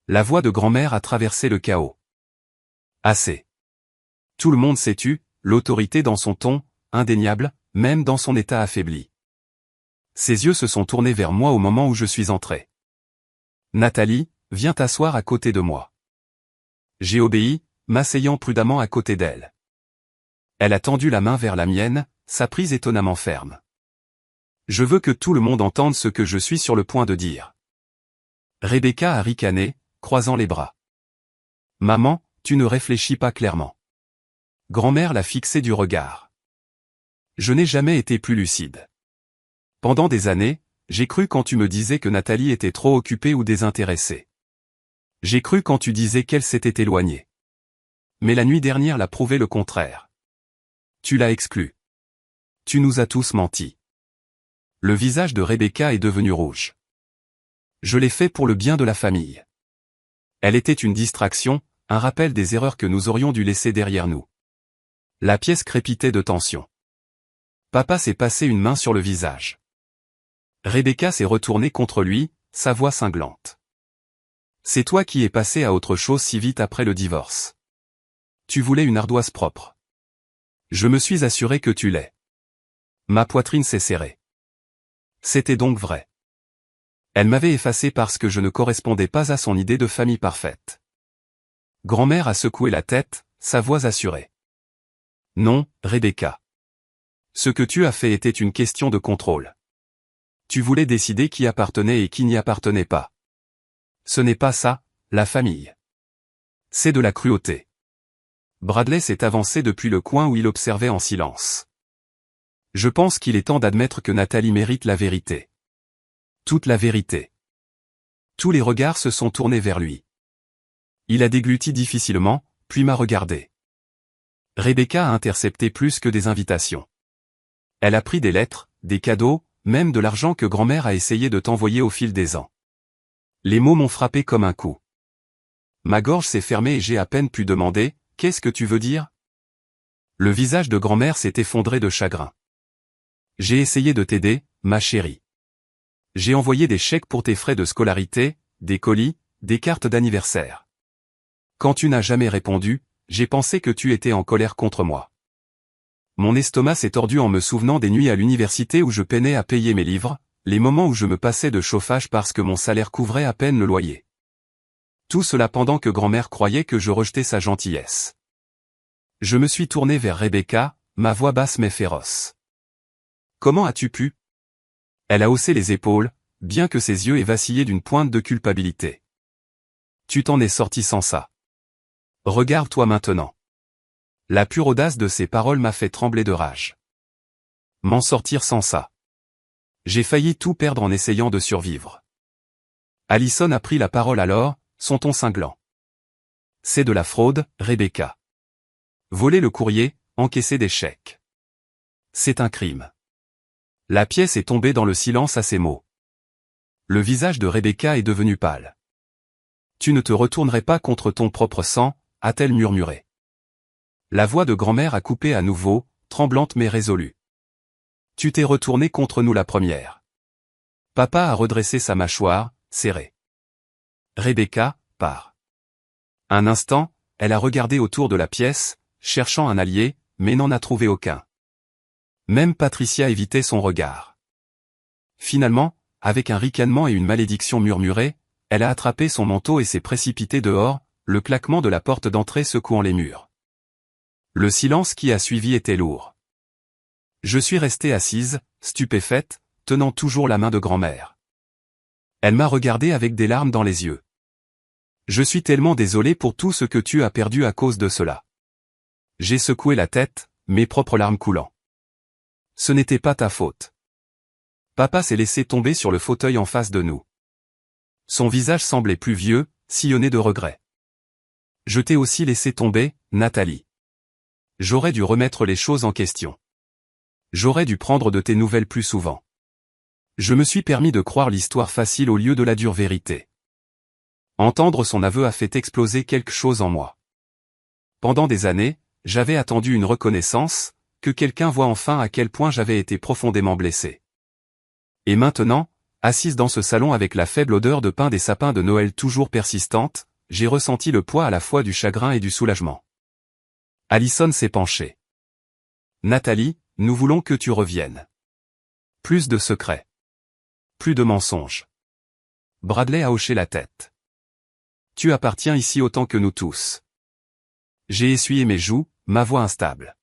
A: La voix de grand-mère a traversé le chaos. Assez. Tout le monde s'est tu, l'autorité dans son ton, indéniable, même dans son état affaibli. Ses yeux se sont tournés vers moi au moment où je suis entré. « Nathalie, viens t'asseoir à côté de moi. » J'ai obéi, m'asseyant prudemment à côté d'elle. Elle a tendu la main vers la mienne, sa prise étonnamment ferme. Je veux que tout le monde entende ce que je suis sur le point de dire. Rebecca a ricané, croisant les bras. Maman, tu ne réfléchis pas clairement. Grand-mère l'a fixé du regard. Je n'ai jamais été plus lucide. Pendant des années, j'ai cru quand tu me disais que Nathalie était trop occupée ou désintéressée. J'ai cru quand tu disais qu'elle s'était éloignée. mais la nuit dernière l'a prouvé le contraire. Tu l'as exclu. Tu nous as tous menti. Le visage de Rebecca est devenu rouge. Je l'ai fait pour le bien de la famille. Elle était une distraction, un rappel des erreurs que nous aurions dû laisser derrière nous. La pièce crépitait de tension. Papa s'est passé une main sur le visage. Rebecca s'est retournée contre lui, sa voix cinglante. C'est toi qui es passé à autre chose si vite après le divorce. Tu voulais une ardoise propre. Je me suis assuré que tu l'es. Ma poitrine s'est serrée. C'était donc vrai. Elle m'avait effacé parce que je ne correspondais pas à son idée de famille parfaite. Grand-mère a secoué la tête, sa voix assurée. Non, Rebecca. Ce que tu as fait était une question de contrôle. Tu voulais décider qui appartenait et qui n'y appartenait pas. Ce n'est pas ça, la famille. C'est de la cruauté. Bradley s'est avancé depuis le coin où il observait en silence. Je pense qu'il est temps d'admettre que Nathalie mérite la vérité. Toute la vérité. Tous les regards se sont tournés vers lui. Il a dégluti difficilement, puis m'a regardé. Rebecca a intercepté plus que des invitations. Elle a pris des lettres, des cadeaux, même de l'argent que grand-mère a essayé de t'envoyer au fil des ans. Les mots m'ont frappé comme un coup. Ma gorge s'est fermée et j'ai à peine pu demander « Qu'est-ce que tu veux dire ?» Le visage de grand-mère s'est effondré de chagrin. J'ai essayé de t'aider, ma chérie. J'ai envoyé des chèques pour tes frais de scolarité, des colis, des cartes d'anniversaire. Quand tu n'as jamais répondu, j'ai pensé que tu étais en colère contre moi. Mon estomac s'est tordu en me souvenant des nuits à l'université où je peinais à payer mes livres, les moments où je me passais de chauffage parce que mon salaire couvrait à peine le loyer. Tout cela pendant que grand-mère croyait que je rejetais sa gentillesse. Je me suis tourné vers Rebecca, ma voix basse mais féroce. Comment as-tu pu ? Elle a haussé les épaules, bien que ses yeux aient vacillé d'une pointe de culpabilité. Tu t'en es sorti sans ça. Regarde-toi maintenant. La pure audace de ces paroles m'a fait trembler de rage. M'en sortir sans ça. J'ai failli tout perdre en essayant de survivre. Allison a pris la parole alors, son ton cinglant. C'est de la fraude, Rebecca. Voler le courrier, encaisser des chèques. C'est un crime. La pièce est tombée dans le silence à ces mots. Le visage de Rebecca est devenu pâle. Tu ne te retournerais pas contre ton propre sang, a-t-elle murmuré. La voix de grand-mère a coupé à nouveau, tremblante mais résolue. Tu t'es retourné contre nous la première. Papa a redressé sa mâchoire, serrée. Rebecca, pars. Un instant, elle a regardé autour de la pièce, cherchant un allié, mais n'en a trouvé aucun. Même Patricia évitait son regard. Finalement, avec un ricanement et une malédiction murmurée, elle a attrapé son manteau et s'est précipitée dehors, le claquement de la porte d'entrée secouant les murs. Le silence qui a suivi était lourd. Je suis restée assise, stupéfaite, tenant toujours la main de grand-mère. Elle m'a regardé avec des larmes dans les yeux. Je suis tellement désolée pour tout ce que tu as perdu à cause de cela. J'ai secoué la tête, mes propres larmes coulant. Ce n'était pas ta faute. Papa s'est laissé tomber sur le fauteuil en face de nous. Son visage semblait plus vieux, sillonné de regrets. Je t'ai aussi laissé tomber, Nathalie. J'aurais dû remettre les choses en question. J'aurais dû prendre de tes nouvelles plus souvent. Je me suis permis de croire l'histoire facile au lieu de la dure vérité. Entendre son aveu a fait exploser quelque chose en moi. Pendant des années, j'avais attendu une reconnaissance, que quelqu'un voie enfin à quel point j'avais été profondément blessé. Et maintenant, assise dans ce salon avec la faible odeur de pain des sapins de Noël toujours persistante, j'ai ressenti le poids à la fois du chagrin et du soulagement. Allison s'est penchée. Nathalie, nous voulons que tu reviennes. Plus de secrets. Plus de mensonges. Bradley a hoché la tête. Tu appartiens ici autant que nous tous. J'ai essuyé mes joues, ma voix instable.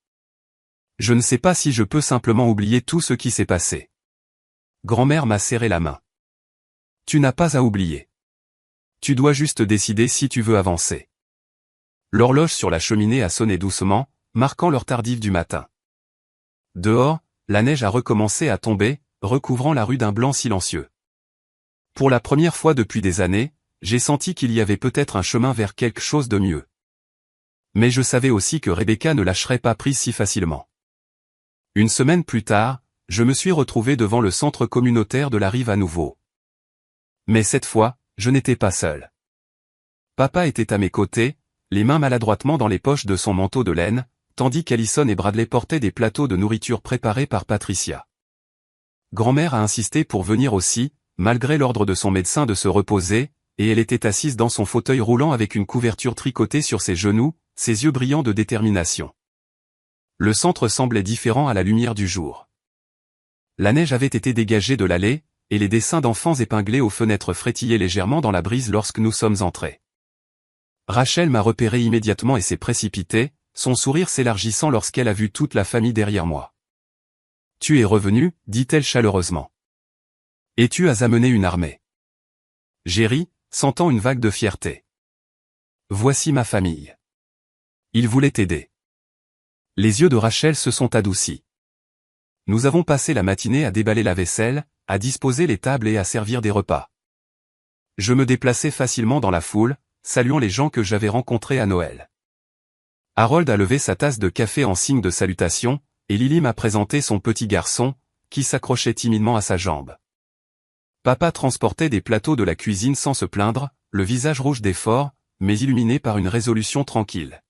A: Je ne sais pas si je peux simplement oublier tout ce qui s'est passé. Grand-mère m'a serré la main. Tu n'as pas à oublier. Tu dois juste décider si tu veux avancer. L'horloge sur la cheminée a sonné doucement, marquant l'heure tardive du matin. Dehors, la neige a recommencé à tomber, recouvrant la rue d'un blanc silencieux. Pour la première fois depuis des années, j'ai senti qu'il y avait peut-être un chemin vers quelque chose de mieux. Mais je savais aussi que Rebecca ne lâcherait pas prise si facilement. Une semaine plus tard, je me suis retrouvé devant le centre communautaire de la Rive à nouveau. Mais cette fois, je n'étais pas seul. Papa était à mes côtés, les mains maladroitement dans les poches de son manteau de laine, tandis qu'Allison et Bradley portaient des plateaux de nourriture préparés par Patricia. Grand-mère a insisté pour venir aussi, malgré l'ordre de son médecin de se reposer, et elle était assise dans son fauteuil roulant avec une couverture tricotée sur ses genoux, ses yeux brillants de détermination. Le centre semblait différent à la lumière du jour. La neige avait été dégagée de l'allée, et les dessins d'enfants épinglés aux fenêtres frétillaient légèrement dans la brise lorsque nous sommes entrés. Rachel m'a repéré immédiatement et s'est précipitée, son sourire s'élargissant lorsqu'elle a vu toute la famille derrière moi. « Tu es revenu » dit-elle chaleureusement. « Et tu as amené une armée. » J'ai ri, sentant une vague de fierté. « Voici ma famille. » Ils voulaient t'aider. Les yeux de Rachel se sont adoucis. Nous avons passé la matinée à déballer la vaisselle, à disposer les tables et à servir des repas. Je me déplaçais facilement dans la foule, saluant les gens que j'avais rencontrés à Noël. Harold a levé sa tasse de café en signe de salutation, et Lily m'a présenté son petit garçon, qui s'accrochait timidement à sa jambe. Papa transportait des plateaux de la cuisine sans se plaindre, le visage rouge d'effort, mais illuminé par une résolution tranquille.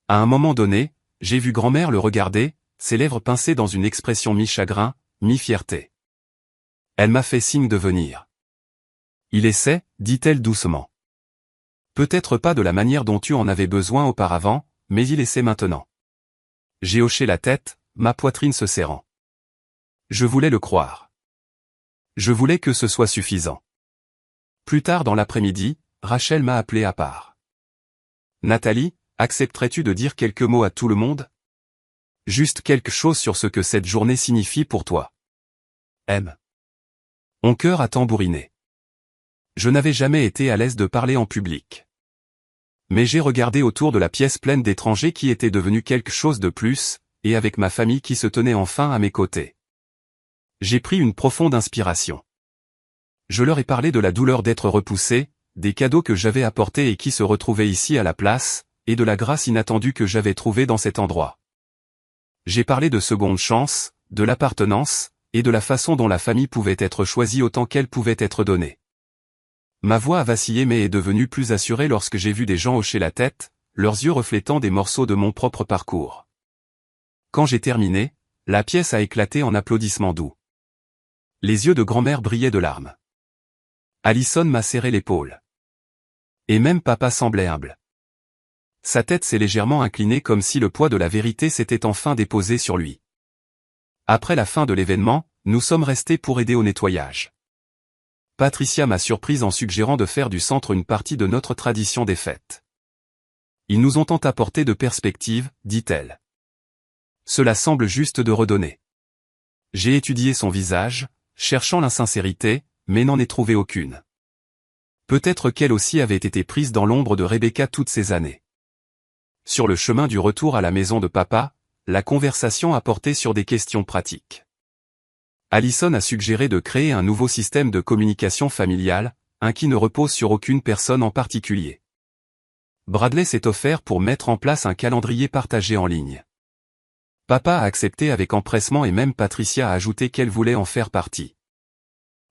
A: À un moment donné, j'ai vu grand-mère le regarder, ses lèvres pincées dans une expression mi-chagrin, mi-fierté. Elle m'a fait signe de venir. Il essaie, dit-elle doucement. Peut-être pas de la manière dont tu en avais besoin auparavant, mais il essaie maintenant. J'ai hoché la tête, ma poitrine se serrant. Je voulais le croire. Je voulais que ce soit suffisant. Plus tard dans l'après-midi, Rachel m'a appelé à part. Nathalie, accepterais-tu de dire quelques mots à tout le monde? Juste quelque chose sur ce que cette journée signifie pour toi. M. Mon cœur a tambouriné. Je n'avais jamais été à l'aise de parler en public. Mais j'ai regardé autour de la pièce pleine d'étrangers qui était devenue quelque chose de plus, et avec ma famille qui se tenait enfin à mes côtés. J'ai pris une profonde inspiration. Je leur ai parlé de la douleur d'être repoussé, des cadeaux que j'avais apportés et qui se retrouvaient ici à la place, et de la grâce inattendue que j'avais trouvée dans cet endroit. J'ai parlé de seconde chance, de l'appartenance, et de la façon dont la famille pouvait être choisie autant qu'elle pouvait être donnée. Ma voix a vacillé mais est devenue plus assurée lorsque j'ai vu des gens hocher la tête, leurs yeux reflétant des morceaux de mon propre parcours. Quand j'ai terminé, la pièce a éclaté en applaudissements doux. Les yeux de grand-mère brillaient de larmes. Allison m'a serré l'épaule. Et même papa semblait humble. Sa tête s'est légèrement inclinée comme si le poids de la vérité s'était enfin déposé sur lui. Après la fin de l'événement, nous sommes restés pour aider au nettoyage. Patricia m'a surprise en suggérant de faire du centre une partie de notre tradition des fêtes. Ils nous ont tant apporté de perspective, dit-elle. Cela semble juste de redonner. J'ai étudié son visage, cherchant l'insincérité, mais n'en ai trouvé aucune. Peut-être qu'elle aussi avait été prise dans l'ombre de Rebecca toutes ces années. Sur le chemin du retour à la maison de papa, la conversation a porté sur des questions pratiques. Allison a suggéré de créer un nouveau système de communication familiale, un qui ne repose sur aucune personne en particulier. Bradley s'est offert pour mettre en place un calendrier partagé en ligne. Papa a accepté avec empressement et même Patricia a ajouté qu'elle voulait en faire partie.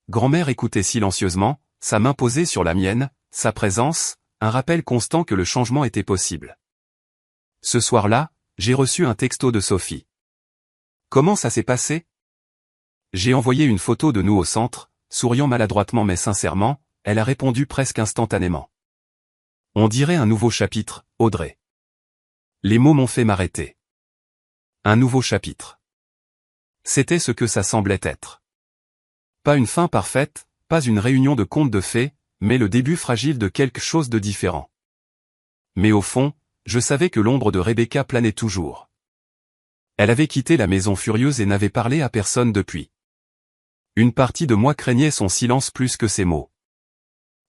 A: Grand-mère écoutait silencieusement, sa main posée sur la mienne, sa présence, un rappel constant que le changement était possible. Ce soir-là, j'ai reçu un texto de Sophie. Comment ça s'est passé? J'ai envoyé une photo de nous au centre, souriant maladroitement mais sincèrement, elle a répondu presque instantanément. On dirait un nouveau chapitre, Audrey. Les mots m'ont fait m'arrêter. Un nouveau chapitre. C'était ce que ça semblait être. Pas une fin parfaite, pas une réunion de contes de fées, mais le début fragile de quelque chose de différent. Mais au fond, je savais que l'ombre de Rebecca planait toujours. Elle avait quitté la maison furieuse et n'avait parlé à personne depuis. Une partie de moi craignait son silence plus que ses mots.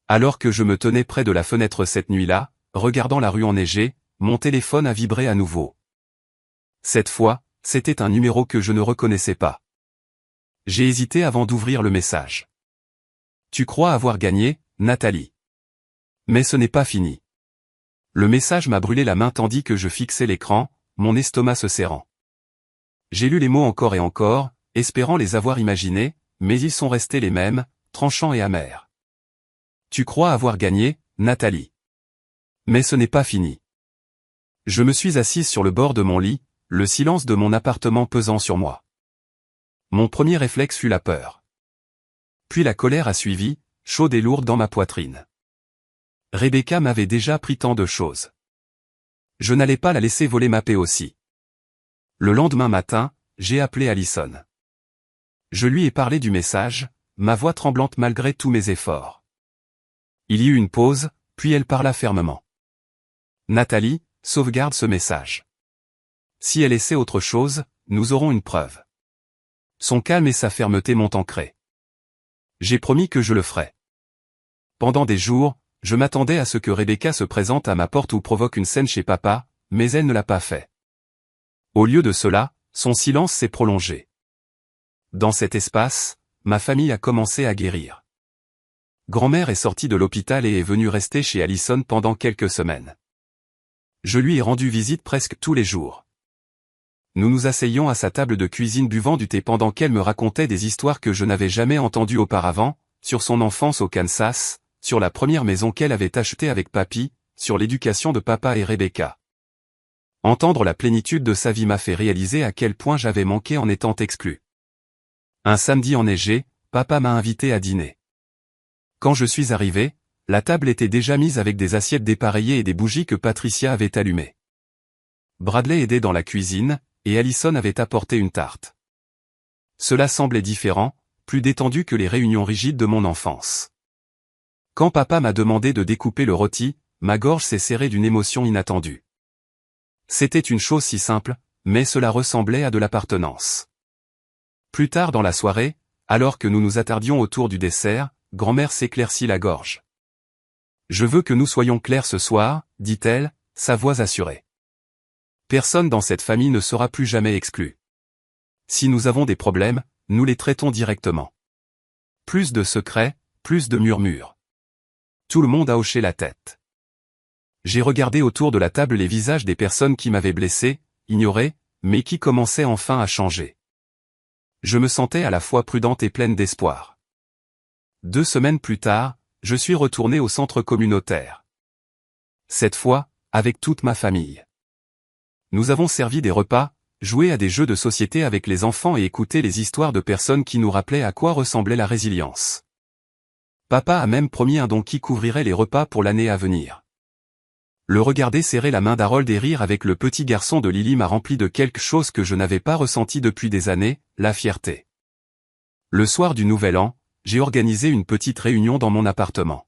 A: Alors que je me tenais près de la fenêtre cette nuit-là, regardant la rue enneigée, mon téléphone a vibré à nouveau. Cette fois, c'était un numéro que je ne reconnaissais pas. J'ai hésité avant d'ouvrir le message. Tu crois avoir gagné, Nathalie. Mais ce n'est pas fini. Le message m'a brûlé la main tandis que je fixais l'écran, mon estomac se serrant. J'ai lu les mots encore et encore, espérant les avoir imaginés, mais ils sont restés les mêmes, tranchants et amers. Tu crois avoir gagné, Nathalie. Mais ce n'est pas fini. Je me suis assise sur le bord de mon lit, le silence de mon appartement pesant sur moi. Mon premier réflexe fut la peur. Puis la colère a suivi, chaude et lourde dans ma poitrine. Rebecca m'avait déjà appris tant de choses. Je n'allais pas la laisser voler ma paix aussi. Le lendemain matin, j'ai appelé Allison. Je lui ai parlé du message, ma voix tremblante malgré tous mes efforts. Il y eut une pause, puis elle parla fermement. Nathalie, sauvegarde ce message. Si elle essaie autre chose, nous aurons une preuve. Son calme et sa fermeté m'ont ancré. J'ai promis que je le ferais. Pendant des jours, je m'attendais à ce que Rebecca se présente à ma porte ou provoque une scène chez papa, mais elle ne l'a pas fait. Au lieu de cela, son silence s'est prolongé. Dans cet espace, ma famille a commencé à guérir. Grand-mère est sortie de l'hôpital et est venue rester chez Allison pendant quelques semaines. Je lui ai rendu visite presque tous les jours. Nous nous asseyions à sa table de cuisine buvant du thé pendant qu'elle me racontait des histoires que je n'avais jamais entendues auparavant, sur son enfance au Kansas, sur la première maison qu'elle avait achetée avec papy, sur l'éducation de papa et Rebecca. Entendre la plénitude de sa vie m'a fait réaliser à quel point j'avais manqué en étant exclu. Un samedi enneigé, papa m'a invité à dîner. Quand je suis arrivé, la table était déjà mise avec des assiettes dépareillées et des bougies que Patricia avait allumées. Bradley aidait dans la cuisine, et Allison avait apporté une tarte. Cela semblait différent, plus détendu que les réunions rigides de mon enfance. Quand papa m'a demandé de découper le rôti, ma gorge s'est serrée d'une émotion inattendue. C'était une chose si simple, mais cela ressemblait à de l'appartenance. Plus tard dans la soirée, alors que nous nous attardions autour du dessert, grand-mère s'éclaircit la gorge. « Je veux que nous soyons clairs ce soir, dit-elle, sa voix assurée. Personne dans cette famille ne sera plus jamais exclu. Si nous avons des problèmes, nous les traitons directement. Plus de secrets, plus de murmures. » Tout le monde a hoché la tête. J'ai regardé autour de la table les visages des personnes qui m'avaient blessé, ignoré, mais qui commençaient enfin à changer. Je me sentais à la fois prudente et pleine d'espoir. 2 semaines plus tard, je suis retourné au centre communautaire. Cette fois, avec toute ma famille. Nous avons servi des repas, joué à des jeux de société avec les enfants et écouté les histoires de personnes qui nous rappelaient à quoi ressemblait la résilience. Papa a même promis un don qui couvrirait les repas pour l'année à venir. Le regarder serrer la main d'Harold et rire avec le petit garçon de Lily m'a rempli de quelque chose que je n'avais pas ressenti depuis des années, la fierté. Le soir du Nouvel An, j'ai organisé une petite réunion dans mon appartement.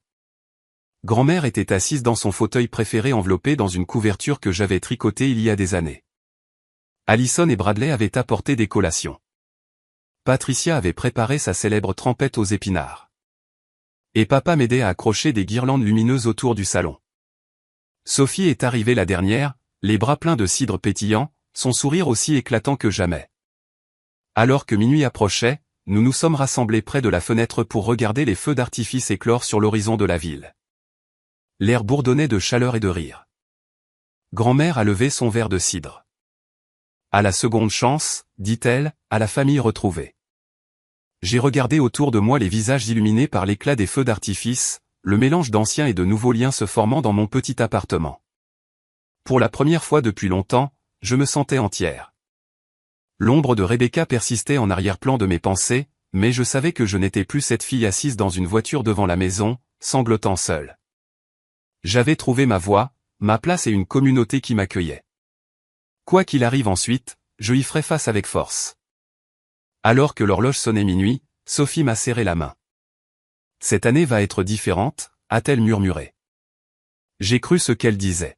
A: Grand-mère était assise dans son fauteuil préféré enveloppée dans une couverture que j'avais tricotée il y a des années. Allison et Bradley avaient apporté des collations. Patricia avait préparé sa célèbre trempette aux épinards. Et papa m'aidait à accrocher des guirlandes lumineuses autour du salon. Sophie est arrivée la dernière, les bras pleins de cidre pétillant, son sourire aussi éclatant que jamais. Alors que minuit approchait, nous nous sommes rassemblés près de la fenêtre pour regarder les feux d'artifice éclore sur l'horizon de la ville. L'air bourdonnait de chaleur et de rire. Grand-mère a levé son verre de cidre. À la seconde chance, dit-elle, à la famille retrouvée. J'ai regardé autour de moi les visages illuminés par l'éclat des feux d'artifice, le mélange d'anciens et de nouveaux liens se formant dans mon petit appartement. Pour la première fois depuis longtemps, je me sentais entière. L'ombre de Rebecca persistait en arrière-plan de mes pensées, mais je savais que je n'étais plus cette fille assise dans une voiture devant la maison, sanglotant seule. J'avais trouvé ma voie, ma place et une communauté qui m'accueillait. Quoi qu'il arrive ensuite, je y ferai face avec force. Alors que l'horloge sonnait minuit, Sophie m'a serré la main. « Cette année va être différente », a-t-elle murmuré. J'ai cru ce qu'elle disait.